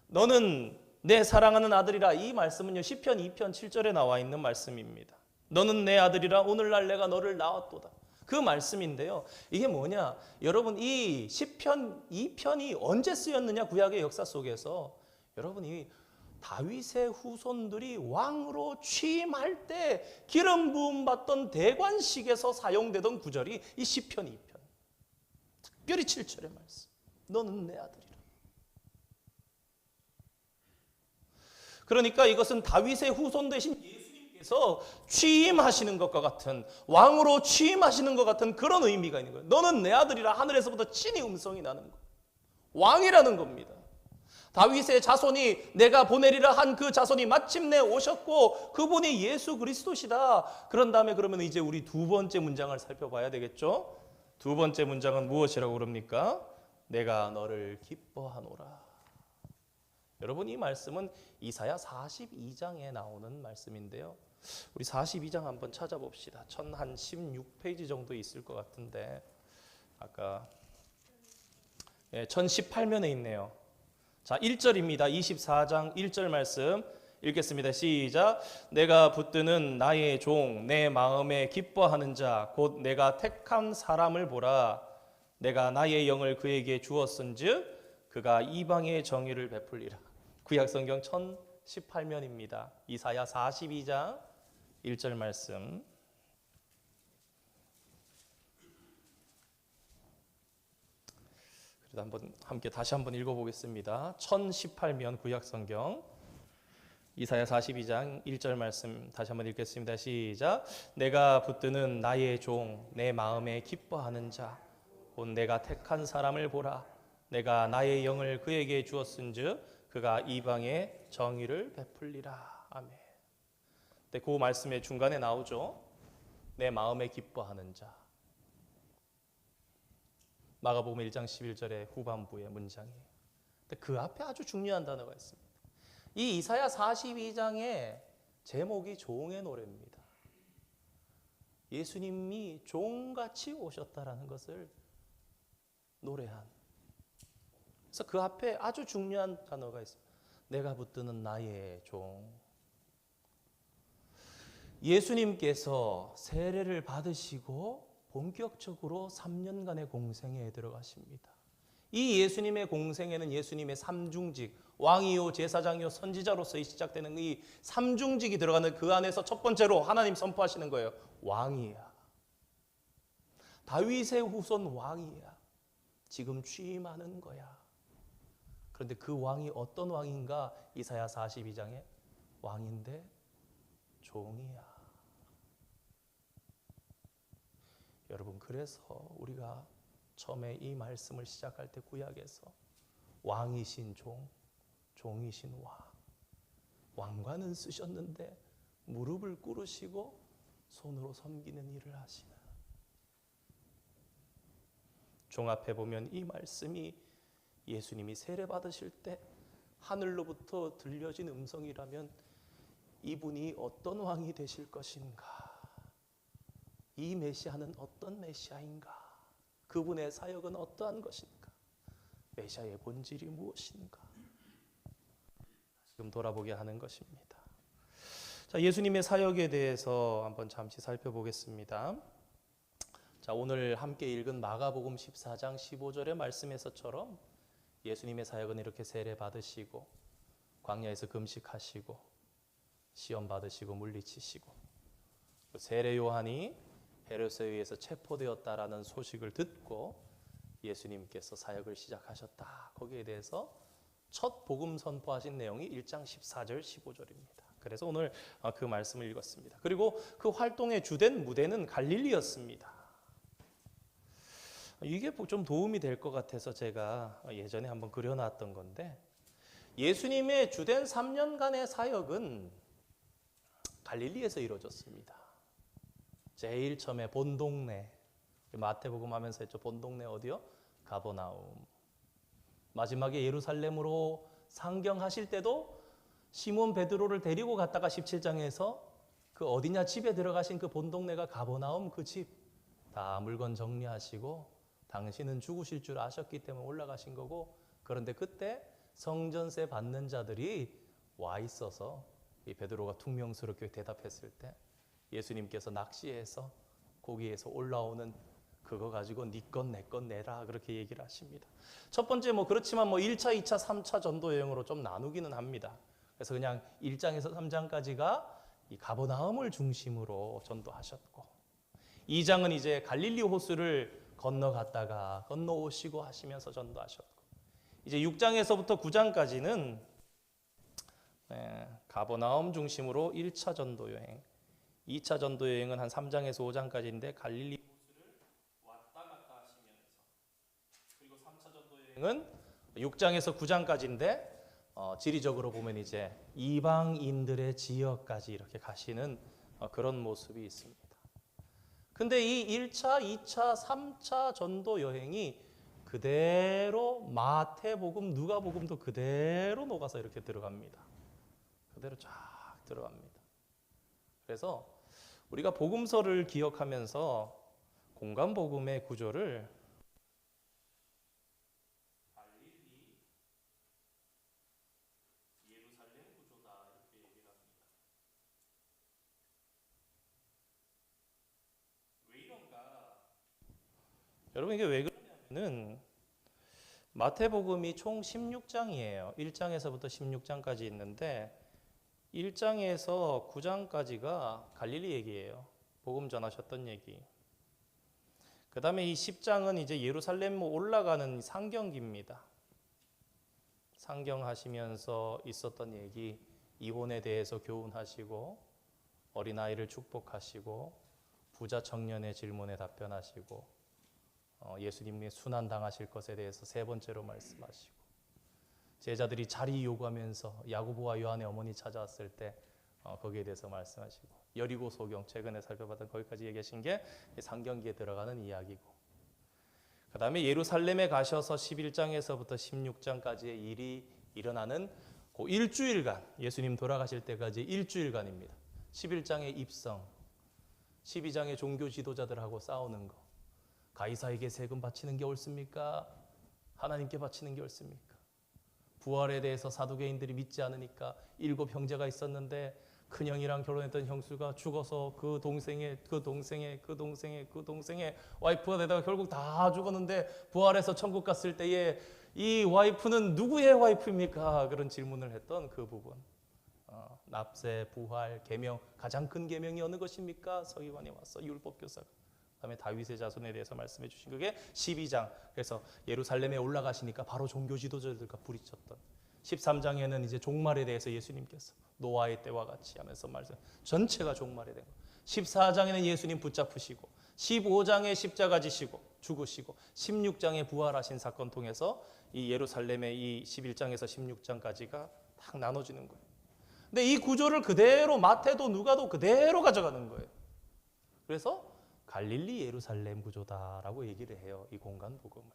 너는 내 사랑하는 아들이라 이 말씀은요 시편 2편 7절에 나와 있는 말씀입니다. 너는 내 아들이라 오늘날 내가 너를 낳았도다. 그 말씀인데요. 이게 뭐냐? 여러분 이 시편 2편이 언제 쓰였느냐? 구약의 역사 속에서 여러분이 다윗의 후손들이 왕으로 취임할 때 기름 부음 받던 대관식에서 사용되던 구절이 이 시편 2편. 특별히 7절의 말씀. 너는 내 아들이라. 그러니까 이것은 다윗의 후손 되신 예수님께서 취임하시는 것과 같은 왕으로 취임하시는 것 같은 그런 의미가 있는 거예요. 너는 내 아들이라 하늘에서부터 친히 음성이 나는 거. 왕이라는 겁니다. 다윗의 자손이 내가 보내리라 한 그 자손이 마침내 오셨고 그분이 예수 그리스도시다. 그런 다음에 그러면 이제 우리 두 번째 문장을 살펴봐야 되겠죠. 두 번째 문장은 무엇이라고 그럽니까? 내가 너를 기뻐하노라. 여러분, 이 말씀은 이사야 42장에 나오는 말씀인데요. 우리 42장 한번 찾아봅시다. 1016페이지 정도 있을 것 같은데 아까 1018면에 있네요. 자, 1절입니다. 24장 1절 말씀 읽겠습니다. 시작. 내가 붙드는 나의 종, 내 마음에 기뻐하는 자, 곧 내가 택한 사람을 보라. 내가 나의 영을 그에게 주었은즉 그가 이방의 정의를 베풀리라. 구약성경 1018면입니다. 이사야 42장 1절 말씀. 그래도 한번 함께 다시 한번 읽어보겠습니다. 1018면 구약성경 이사야 42장 1절 말씀 다시 한번 읽겠습니다. 시작. 내가 붙드는 나의 종, 내 마음에 기뻐하는 자, 곧 내가 택한 사람을 보라. 내가 나의 영을 그에게 주었은즉 그가 이방의 정의를 베풀리라. 아멘. 근데 그 말씀의 중간에 나오죠. 내 마음에 기뻐하는 자. 마가복음 1장 11절의 후반부의 문장이에요. 근데 그 앞에 아주 중요한 단어가 있습니다. 이 이사야 42장의 제목이 종의 노래입니다. 예수님이 종같이 오셨다라는 것을 노래한. 그래서 그 앞에 아주 중요한 단어가 있습니다. 내가 붙드는 나의 종. 예수님께서 세례를 받으시고 본격적으로 3년간의 공생애에 들어가십니다. 이 예수님의 공생애는 예수님의 삼중직, 왕이요 제사장이요 선지자로서 시작되는 이 삼중직이 들어가는 그 안에서 첫 번째로 하나님 선포하시는 거예요. 왕이야. 다윗의 후손 왕이야. 지금 취임하는 거야. 그런데 그 왕이 어떤 왕인가? 이사야 42장에 왕인데 종이야. 여러분, 그래서 우리가 처음에 이 말씀을 시작할 때 구약에서 왕이신 종, 종이신 왕, 왕관은 쓰셨는데 무릎을 꿇으시고 손으로 섬기는 일을 하시는 종 앞에 보면 이 말씀이 예수님이 세례 받으실 때 하늘로부터 들려진 음성이라면 이분이 어떤 왕이 되실 것인가? 이 메시아는 어떤 메시아인가? 그분의 사역은 어떠한 것인가? 메시아의 본질이 무엇인가? 지금 돌아보게 하는 것입니다. 자, 예수님의 사역에 대해서 한번 잠시 살펴보겠습니다. 자, 오늘 함께 읽은 마가복음 14장 15절의 말씀에서처럼 예수님의 사역은 이렇게 세례 받으시고 광야에서 금식하시고 시험 받으시고 물리치시고 세례 요한이 헤롯에 의해서 체포되었다라는 소식을 듣고 예수님께서 사역을 시작하셨다. 거기에 대해서 첫 복음 선포하신 내용이 1장 14절 15절입니다. 그래서 오늘 그 말씀을 읽었습니다. 그리고 그 활동의 주된 무대는 갈릴리였습니다. 이게 좀 도움이 될 것 같아서 제가 예전에 한번 그려놨던 건데, 예수님의 주된 3년간의 사역은 갈릴리에서 이루어졌습니다. 제일 처음에 본동네, 마태복음 하면서 했죠. 본동네 어디요? 가버나움. 마지막에 예루살렘으로 상경하실 때도 시몬 베드로를 데리고 갔다가 17장에서 그 어디냐 집에 들어가신 그 본동네가 가버나움, 그 집 다 물건 정리하시고 당신은 죽으실 줄 아셨기 때문에 올라가신 거고, 그런데 그때 성전세 받는 자들이 와 있어서 이 베드로가 퉁명스럽게 대답했을 때 예수님께서 낚시해서 거기에서 올라오는 그거 가지고 네 건 내 건 내라 그렇게 얘기를 하십니다. 첫 번째 그렇지만 1차, 2차, 3차 전도 여행으로 좀 나누기는 합니다. 그래서 그냥 1장에서 3장까지가 이 가버나움을 중심으로 전도하셨고, 2장은 이제 갈릴리 호수를 건너갔다가 건너오시고 하시면서 전도하셨고, 이제 6장에서부터 9장까지는 가버나움 중심으로 1차 전도 여행, 2차 전도 여행은 한 3장에서 5장까지인데 갈릴리 호수를 왔다 갔다 하시면서, 그리고 3차 전도 여행은 6장에서 9장까지인데 지리적으로 보면 이제 이방인들의 지역까지 이렇게 가시는 그런 모습이 있습니다. 근데 이 1차, 2차, 3차 전도 여행이 그대로 마태복음, 누가복음도 그대로 녹아서 이렇게 들어갑니다. 그대로 쫙 들어갑니다. 그래서 우리가 복음서를 기억하면서 공간복음의 구조를 예루살렘 구조다 이렇게 얘기를 합니다. 왜 이런가? 여러분 이게 왜 그러냐면은 마태복음이 총 16장이에요. 1장에서부터 16장까지 있는데 1장에서 9장까지가 갈릴리 얘기예요. 복음 전하셨던 얘기. 그 다음에 이 10장은 이제 예루살렘 올라가는 상경기입니다. 상경하시면서 있었던 얘기, 이혼에 대해서 교훈하시고 어린아이를 축복하시고 부자 청년의 질문에 답변하시고 예수님이 순환당하실 것에 대해서 세 번째로 말씀하시고 제자들이 자리 요구하면서 야고보와 요한의 어머니 찾아왔을 때 거기에 대해서 말씀하시고 여리고 소경 최근에 살펴봤던 거기까지 얘기하신 게 상경기에 들어가는 이야기고 그 다음에 예루살렘에 가셔서 11장에서부터 16장까지의 일이 일어나는 그 일주일간 예수님 돌아가실 때까지 일주일간입니다. 11장의 입성 12장의 종교 지도자들하고 싸우는 거 가이사에게 세금 바치는 게 옳습니까? 하나님께 바치는 게 옳습니까? 부활에 대해서 사두개인들이 믿지 않으니까 7 형제가 있었는데 큰형이랑 결혼했던 형수가 죽어서 그 동생의 와이프가 되다가 결국 다 죽었는데 부활해서 천국 갔을 때에 이 와이프는 누구의 와이프입니까? 그런 질문을 했던 그 부분. 납세, 부활, 계명 가장 큰 계명이 어느 것입니까? 서기관이 와서 율법교사가 그다음에 다윗의 자손에 대해서 말씀해 주신 그게 12장. 그래서 예루살렘에 올라가시니까 바로 종교 지도자들과 부딪혔던 13장에는 이제 종말에 대해서 예수님께서 노아의 때와 같이 하면서 말씀 전체가 종말에 된 거. 14장에는 예수님 붙잡으시고 15장에 십자가 지시고 죽으시고 16장에 부활하신 사건 통해서 이 예루살렘의 이 11장에서 16장까지가 딱 나눠지는 거예요. 근데 이 구조를 그대로 마태도 누가도 그대로 가져가는 거예요. 그래서 갈릴리 예루살렘 구조다라고 얘기를 해요. 이 공간 복음을.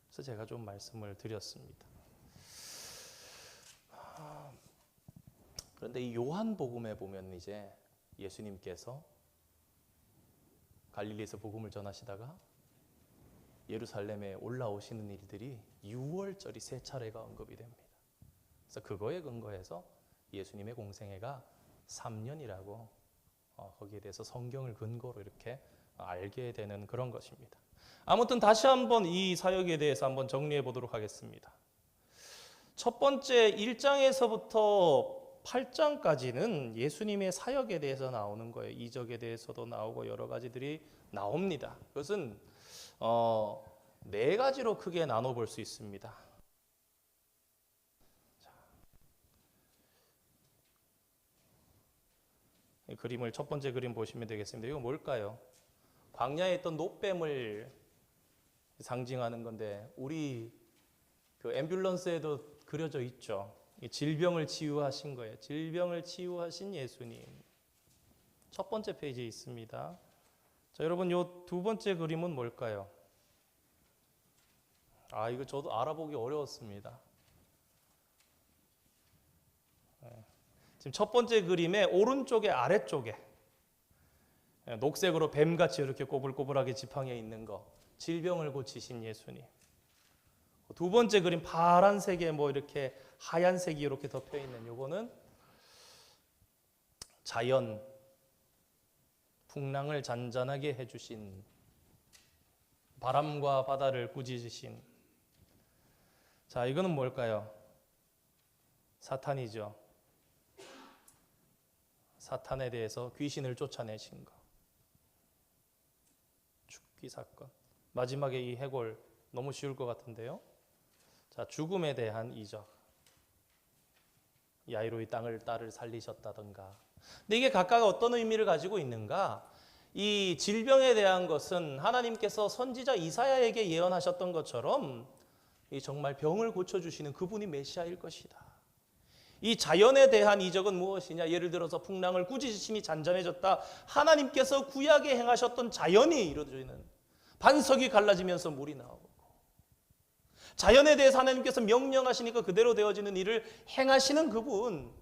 그래서 제가 좀 말씀을 드렸습니다. 그런데 이 요한 복음에 보면 이제 예수님께서 갈릴리에서 복음을 전하시다가 예루살렘에 올라오시는 일들이 6월절이 3차례가 언급이 됩니다. 그래서 그거에 근거해서 예수님의 공생애가 3년이라고 거기에 대해서 성경을 근거로 이렇게 알게 되는 그런 것입니다. 아무튼 다시 한번 이 사역에 대해서 한번 정리해 보도록 하겠습니다. 첫 번째 1장에서부터 8장까지는 예수님의 사역에 대해서 나오는 거예요. 이적에 대해서도 나오고 여러 가지들이 나옵니다. 그것은 4가지로 크게 나눠볼 수 있습니다. 이 그림을 첫 번째 그림 보시면 되겠습니다. 이거 뭘까요? 광야에 있던 놋뱀을 상징하는 건데 우리 그 앰뷸런스에도 그려져 있죠. 질병을 치유하신 거예요. 질병을 치유하신 예수님. 첫 번째 페이지에 있습니다. 자, 여러분 요 두 번째 그림은 뭘까요? 이거 저도 알아보기 어려웠습니다. 지금 첫 번째 그림의 오른쪽에 아래쪽에 녹색으로 뱀같이 이렇게 꼬불꼬불하게 지팡이에 있는 거 질병을 고치신 예수님. 두 번째 그림 파란색에 뭐 이렇게 하얀색이 이렇게 덮여 있는 요거는 자연 풍랑을 잔잔하게 해주신 바람과 바다를 꾸짖으신 자 이거는 뭘까요? 사탄이죠. 사탄에 대해서 귀신을 쫓아내신 거. 죽기 사건. 마지막에 이 해골 너무 쉬울 것 같은데요. 자, 죽음에 대한 이적. 야이로의 딸을 살리셨다던가. 근데 이게 각각 어떤 의미를 가지고 있는가? 이 질병에 대한 것은 하나님께서 선지자 이사야에게 예언하셨던 것처럼 정말 병을 고쳐주시는 그분이 메시아일 것이다. 이 자연에 대한 이적은 무엇이냐? 예를 들어서 풍랑을 꾸짖으시니 잔잔해졌다. 하나님께서 구약에 행하셨던 자연이 이루어지는, 반석이 갈라지면서 물이 나오고, 자연에 대해서 하나님께서 명령하시니까 그대로 되어지는 일을 행하시는 그분,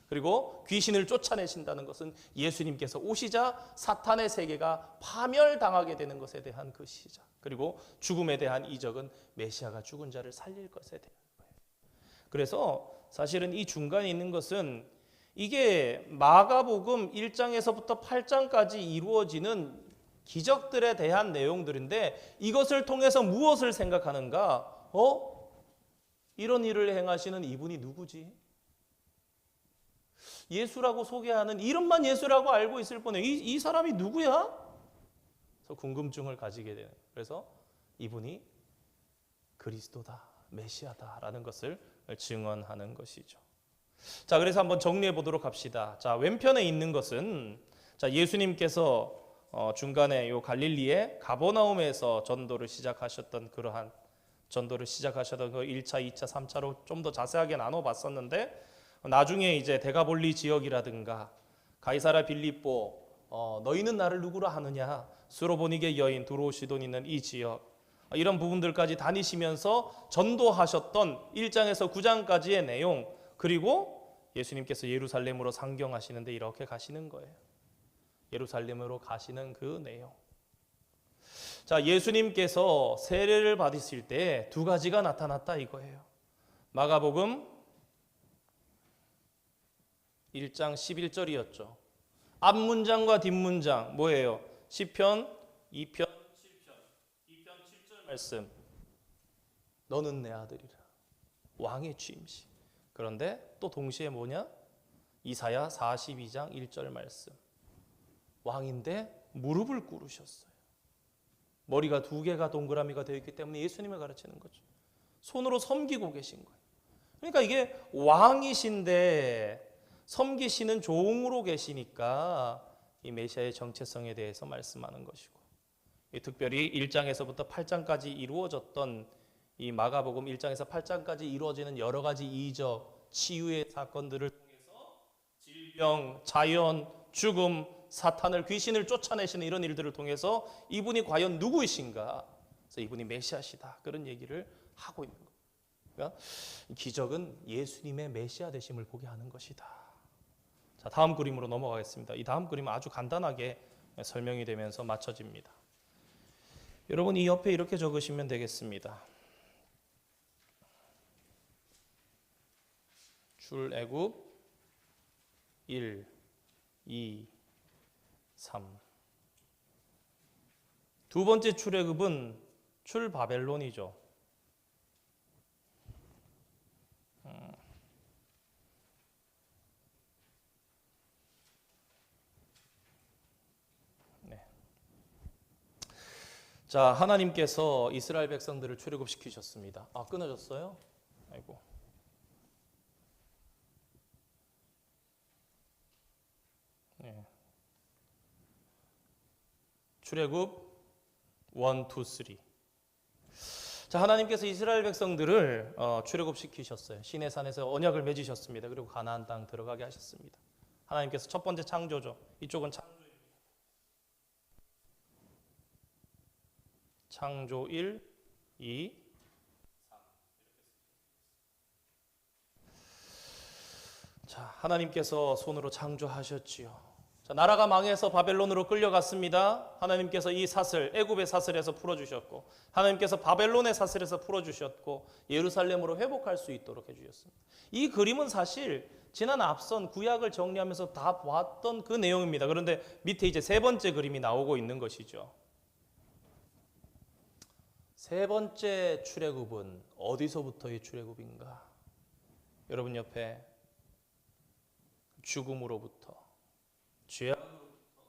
그리고 귀신을 쫓아내신다는 것은 예수님께서 오시자 사탄의 세계가 파멸당하게 되는 것에 대한 그 시작, 그리고 죽음에 대한 이적은 메시아가 죽은 자를 살릴 것에 대한 거예요. 그래서 사실은 이 중간에 있는 것은 이게 마가복음 1장에서부터 8장까지 이루어지는 기적들에 대한 내용들인데, 이것을 통해서 무엇을 생각하는가? 이런 일을 행하시는 이분이 누구지? 예수라고 소개하는, 이름만 예수라고 알고 있을 뿐에 이 사람이 누구야? 그래서 궁금증을 가지게 되는, 그래서 이분이 그리스도다, 메시아다라는 것을 증언하는 것이죠. 자, 그래서 한번 정리해 보도록 합시다. 자, 왼편에 있는 것은, 자, 예수님께서 중간에 요 갈릴리의 가버나움에서 전도를 시작하셨던 그 1차, 2차, 3차로 좀 더 자세하게 나눠 봤었는데, 나중에 이제 데가볼리 지역이라든가 가이사라 빌립보, 너희는 나를 누구라 하느냐, 수로보니게 여인 두로시돈 있는 이 지역, 이런 부분들까지 다니시면서 전도하셨던 1장에서 9장까지의 내용, 그리고 예수님께서 예루살렘으로 상경하시는데 이렇게 가시는 거예요. 예루살렘으로 가시는 그 내용. 자, 예수님께서 세례를 받으실 때 두 가지가 나타났다 이거예요. 마가복음 1장 11절이었죠. 앞문장과 뒷문장 뭐예요? 시편 2편 7절 말씀. 너는 내 아들이라. 왕의 취임식. 그런데 또 동시에 뭐냐? 이사야 42장 1절 말씀. 왕인데 무릎을 꿇으셨어요. 머리가 두 개가 동그라미가 되어 있기 때문에 예수님을 가르치는 거죠. 손으로 섬기고 계신 거예요. 그러니까 이게 왕이신데 섬기시는 종으로 계시니까 이 메시아의 정체성에 대해서 말씀하는 것이고, 특별히 1장에서부터 8장까지 이루어졌던 이 마가복음 1장에서 8장까지 이루어지는 여러 가지 이적, 치유의 사건들을 통해서 질병, 자연, 죽음, 사탄을, 귀신을 쫓아내시는 이런 일들을 통해서 이분이 과연 누구이신가? 그래서 이분이 메시아시다, 그런 얘기를 하고 있는 거예요. 그러니까 기적은 예수님의 메시아 되심을 보게 하는 것이다. 자, 다음 그림으로 넘어가겠습니다. 이 다음 그림은 아주 간단하게 설명이 되면서 맞춰집니다. 여러분, 이 옆에 이렇게 적으시면 되겠습니다. 출애굽 1, 2, 3. 두 번째 출애굽은 출바벨론이죠. 네. 자, 하나님께서 이스라엘 백성들을 출애굽시키셨습니다. 아, 끊어졌어요? 아이고. 네. 출애굽 1, 2, 3. 자, 하나님께서 이스라엘 백성들을 출애굽시키셨어요. 시내산에서 언약을 맺으셨습니다. 그리고 가나안 땅 들어가게 하셨습니다. 하나님께서 첫 번째 창조죠. 이쪽은 창조입니다. 창조 1, 2, 3. 자, 하나님께서 손으로 창조하셨지요. 자, 나라가 망해서 바벨론으로 끌려갔습니다. 하나님께서 이 사슬, 애굽의 사슬에서 풀어주셨고, 하나님께서 바벨론의 사슬에서 풀어주셨고, 예루살렘으로 회복할 수 있도록 해주셨습니다. 이 그림은 사실 지난 앞선 구약을 정리하면서 다 봤던 그 내용입니다. 그런데 밑에 이제 세 번째 그림이 나오고 있는 것이죠. 세 번째 출애굽은 어디서부터의 출애굽인가? 여러분 옆에 죽음으로부터, 죄악으로부터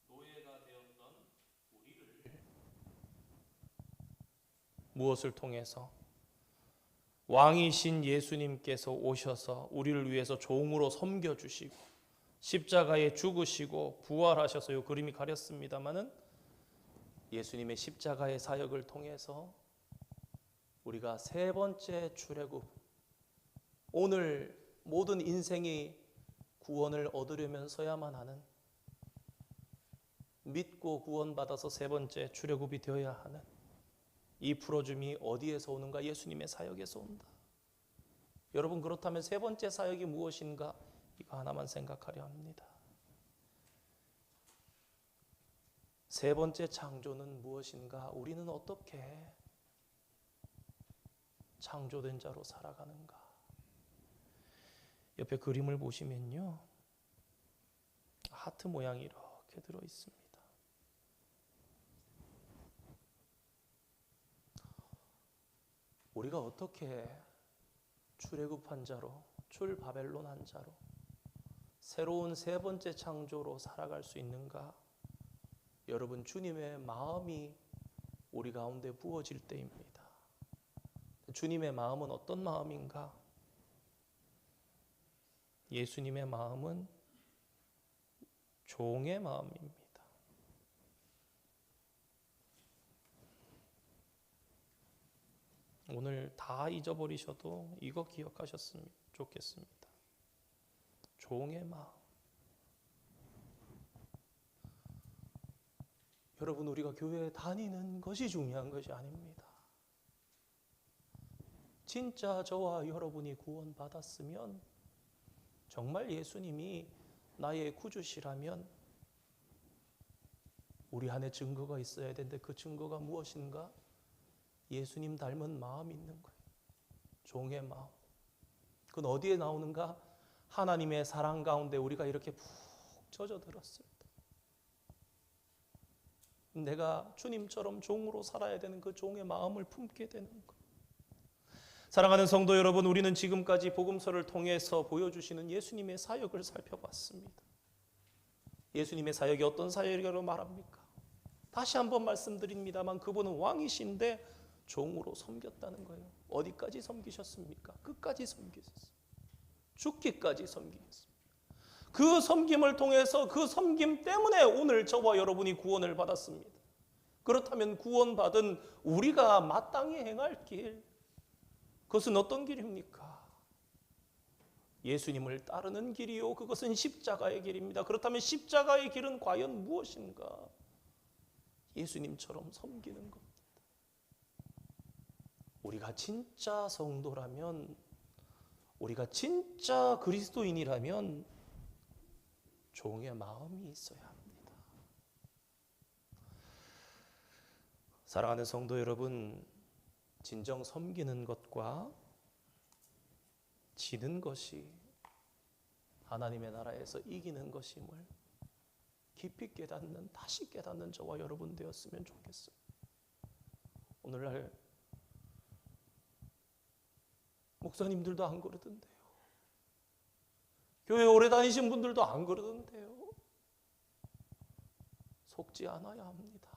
노예가 되었던 우리를 무엇을 통해서? 왕이신 예수님께서 오셔서 우리를 위해서 종으로 섬겨주시고 십자가에 죽으시고 부활하셔서, 이 그림이 가렸습니다마는 예수님의 십자가의 사역을 통해서 우리가 세 번째 출애굽, 오늘 모든 인생이 구원을 얻으려면서야만 하는, 믿고 구원받아서 세 번째 출애굽이 되어야 하는 이 풀어줌이 어디에서 오는가? 예수님의 사역에서 온다. 여러분, 그렇다면 세 번째 사역이 무엇인가? 이거 하나만 생각하려 합니다. 세 번째 창조는 무엇인가? 우리는 어떻게 창조된 자로 살아가는가? 옆에 그림을 보시면요, 하트 모양이 이렇게 들어 있습니다. 우리가 어떻게 출애굽한 자로, 출바벨론한 자로 새로운 세 번째 창조로 살아갈 수 있는가? 여러분, 주님의 마음이 우리 가운데 부어질 때입니다. 주님의 마음은 어떤 마음인가? 예수님의 마음은 종의 마음입니다. 오늘 다 잊어버리셔도 이거 기억하셨으면 좋겠습니다. 종의 마음. 여러분, 우리가 교회에 다니는 것이 중요한 것이 아닙니다. 진짜 저와 여러분이 구원받았으면, 정말 예수님이 나의 구주시라면 우리 안에 증거가 있어야 되는데, 그 증거가 무엇인가? 예수님 닮은 마음이 있는 거예요. 종의 마음. 그건 어디에 나오는가? 하나님의 사랑 가운데 우리가 이렇게 푹 젖어들었을 때, 내가 주님처럼 종으로 살아야 되는 그 종의 마음을 품게 되는 거예요. 사랑하는 성도 여러분, 우리는 지금까지 복음서를 통해서 보여주시는 예수님의 사역을 살펴봤습니다. 예수님의 사역이 어떤 사역이라고 말합니까? 다시 한번 말씀드립니다만, 그분은 왕이신데 종으로 섬겼다는 거예요. 어디까지 섬기셨습니까? 끝까지 섬기셨어요. 죽기까지 섬기셨습니다. 그 섬김을 통해서, 그 섬김 때문에 오늘 저와 여러분이 구원을 받았습니다. 그렇다면 구원받은 우리가 마땅히 행할 길, 그것은 어떤 길입니까? 예수님을 따르는 길이요, 그것은 십자가의 길입니다. 그렇다면 십자가의 길은 과연 무엇인가? 예수님처럼 섬기는 겁니다. 우리가 진짜 성도라면, 우리가 진짜 그리스도인이라면 종의 마음이 있어야 합니다. 사랑하는 성도 여러분, 진정 섬기는 것과 지는 것이 하나님의 나라에서 이기는 것임을 깊이 깨닫는, 다시 깨닫는 저와 여러분 되었으면 좋겠어요. 오늘날 목사님들도 안 그러던데요. 교회 오래 다니신 분들도 안 그러던데요. 속지 않아야 합니다.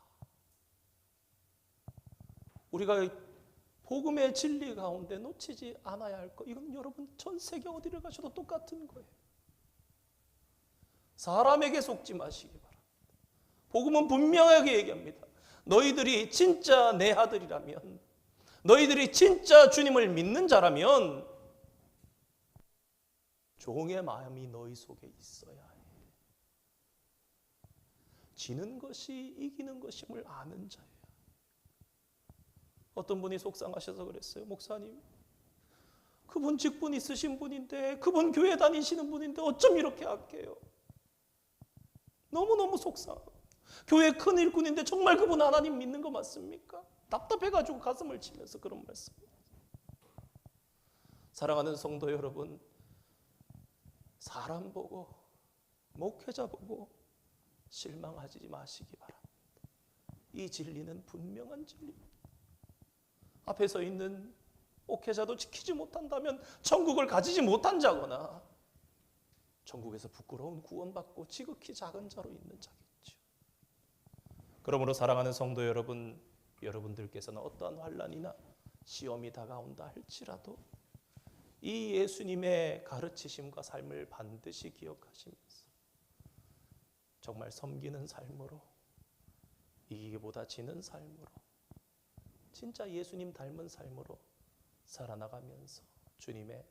우리가 복음의 진리 가운데 놓치지 않아야 할 것, 이건 여러분 전 세계 어디를 가셔도 똑같은 거예요. 사람에게 속지 마시기 바랍니다. 복음은 분명하게 얘기합니다. 너희들이 진짜 내 아들이라면, 너희들이 진짜 주님을 믿는 자라면 종의 마음이 너희 속에 있어야 해. 지는 것이 이기는 것임을 아는 자예요. 어떤 분이 속상하셔서 그랬어요. 목사님, 그분 직분 있으신 분인데, 그분 교회 다니시는 분인데 어쩜 이렇게 악해요? 너무너무 속상하고, 교회 큰 일꾼인데 정말 그분 하나님 믿는 거 맞습니까? 답답해가지고 가슴을 치면서 그런 말씀입니다. 사랑하는 성도 여러분, 사람 보고, 목회자 보고 실망하지 마시기 바랍니다. 이 진리는 분명한 진리입니다. 앞에 서 있는 목회자도 지키지 못한다면 천국을 가지지 못한 자거나, 천국에서 부끄러운 구원받고 지극히 작은 자로 있는 자겠죠. 그러므로 사랑하는 성도 여러분, 여러분들께서는 어떠한 환난이나 시험이 다가온다 할지라도 이 예수님의 가르치심과 삶을 반드시 기억하시면서 정말 섬기는 삶으로, 이기기보다 지는 삶으로, 진짜 예수님 닮은 삶으로 살아나가면서 주님의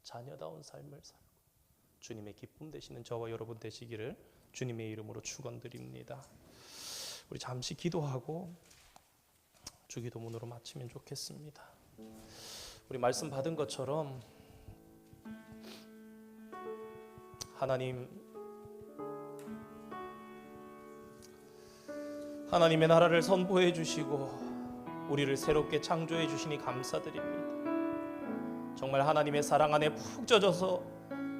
자녀다운 삶을 살고 주님의 기쁨 되시는 저와 여러분 되시기를 주님의 이름으로 축원드립니다. 우리 잠시 기도하고 주기도문으로 마치면 좋겠습니다. 우리 말씀 받은 것처럼 하나님의 나라를 선포해 주시고 우리를 새롭게 창조해 주시니 감사드립니다. 정말 하나님의 사랑 안에 푹 젖어서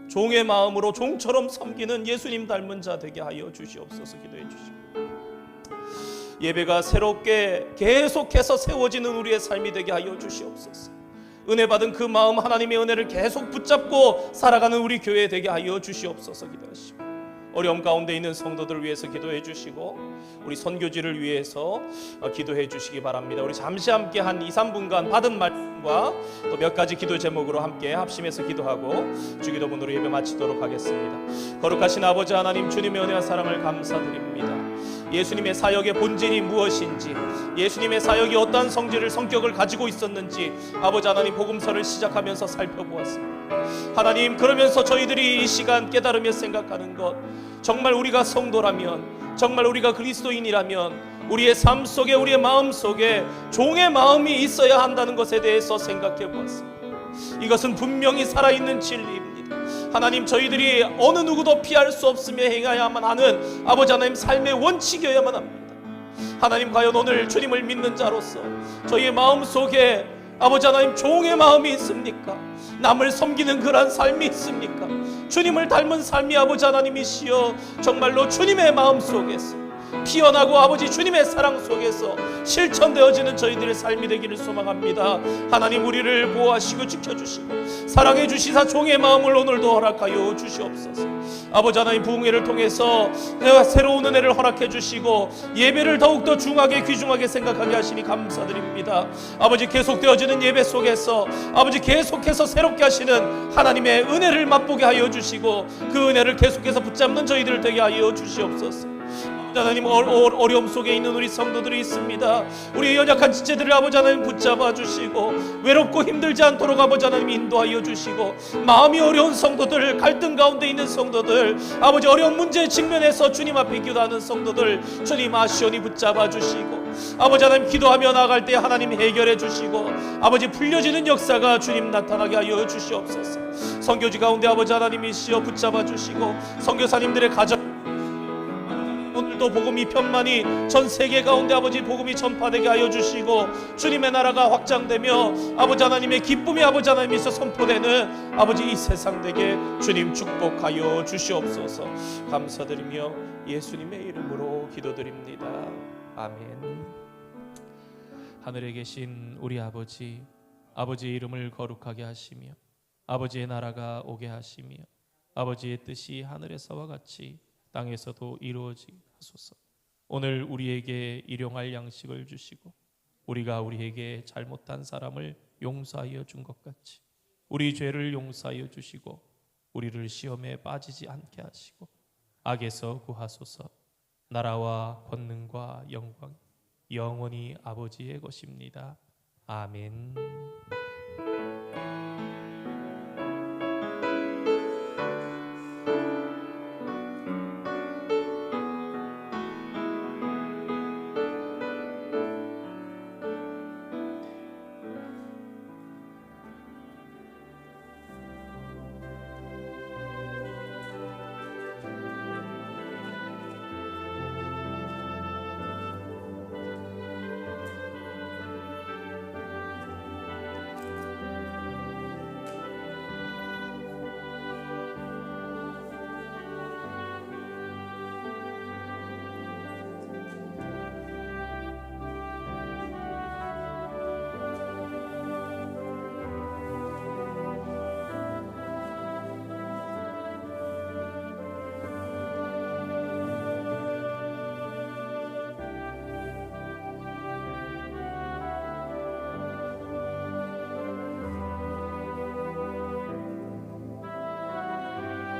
종의 마음으로 종처럼 섬기는 예수님 닮은 자 되게 하여 주시옵소서. 기도해 주시고 예배가 새롭게 계속해서 세워지는 우리의 삶이 되게 하여 주시옵소서. 은혜 받은 그 마음, 하나님의 은혜를 계속 붙잡고 살아가는 우리 교회 되게 하여 주시옵소서. 기도하시고 어려움 가운데 있는 성도들을 위해서 기도해 주시고 우리 선교지를 위해서 기도해 주시기 바랍니다. 우리 잠시 함께 한 2-3분간 받은 말씀과 또 몇 가지 기도 제목으로 함께 합심해서 기도하고 주기도문으로 예배 마치도록 하겠습니다. 거룩하신 아버지 하나님, 주님의 은혜와 사랑을 감사드립니다. 예수님의 사역의 본질이 무엇인지, 예수님의 사역이 어떠한 성격을 가지고 있었는지 아버지 하나님 복음서를 시작하면서 살펴보았습니다. 하나님, 그러면서 저희들이 이 시간 깨달으며 생각하는 것, 정말 우리가 성도라면, 정말 우리가 그리스도인이라면 우리의 삶 속에, 우리의 마음 속에 종의 마음이 있어야 한다는 것에 대해서 생각해 보았습니다. 이것은 분명히 살아있는 진리입니다. 하나님, 저희들이 어느 누구도 피할 수 없으며 행해야만 하는 아버지 하나님 삶의 원칙이어야만 합니다. 하나님, 과연 오늘 주님을 믿는 자로서 저희의 마음 속에 아버지 하나님 종의 마음이 있습니까? 남을 섬기는 그러한 삶이 있습니까? 주님을 닮은 삶이 아버지 하나님이시여 정말로 주님의 마음 속에서 피어나고 아버지 주님의 사랑 속에서 실천되어지는 저희들의 삶이 되기를 소망합니다. 하나님, 우리를 보호하시고 지켜주시고 사랑해 주시사 종의 마음을 오늘도 허락하여 주시옵소서. 아버지 하나님, 부흥회를 통해서 새로운 은혜를 허락해 주시고 예배를 더욱더 중하게 귀중하게 생각하게 하시니 감사드립니다. 아버지, 계속되어지는 예배 속에서 아버지 계속해서 새롭게 하시는 하나님의 은혜를 맛보게 하여 주시고 그 은혜를 계속해서 붙잡는 저희들 되게 하여 주시옵소서. 하나님, 어려움 속에 있는 우리 성도들이 있습니다. 우리 연약한 지체들을 아버지 하나님 붙잡아 주시고 외롭고 힘들지 않도록 아버지 하나님 인도하여 주시고 마음이 어려운 성도들, 갈등 가운데 있는 성도들, 아버지 어려운 문제에 직면해서 주님 앞에 기도하는 성도들 주님 아시오니 붙잡아 주시고 아버지 하나님 기도하며 나아갈 때 하나님 해결해 주시고 아버지 풀려지는 역사가 주님 나타나게 하여 주시옵소서. 선교지 가운데 아버지 하나님이시여 붙잡아 주시고 선교사님들의 가정 오늘도 복음이 편만이 전 세계 가운데 아버지 복음이 전파되게 하여 주시고 주님의 나라가 확장되며 아버지 하나님의 기쁨이 아버지 하나님께서 선포되는 아버지 이 세상 되게 주님 축복하여 주시옵소서. 감사드리며 예수님의 이름으로 기도드립니다. 아멘. 하늘에 계신 우리 아버지, 아버지의 이름을 거룩하게 하시며 아버지의 나라가 오게 하시며 아버지의 뜻이 하늘에서와 같이 땅에서도 이루어지게 하소서. 오늘 우리에게 일용할 양식을 주시고 우리가 우리에게 잘못한 사람을 용서하여 준 것 같이 우리 죄를 용서하여 주시고 우리를 시험에 빠지지 않게 하시고 악에서 구하소서. 나라와 권능과 영광 영원히 아버지의 것입니다. 아멘.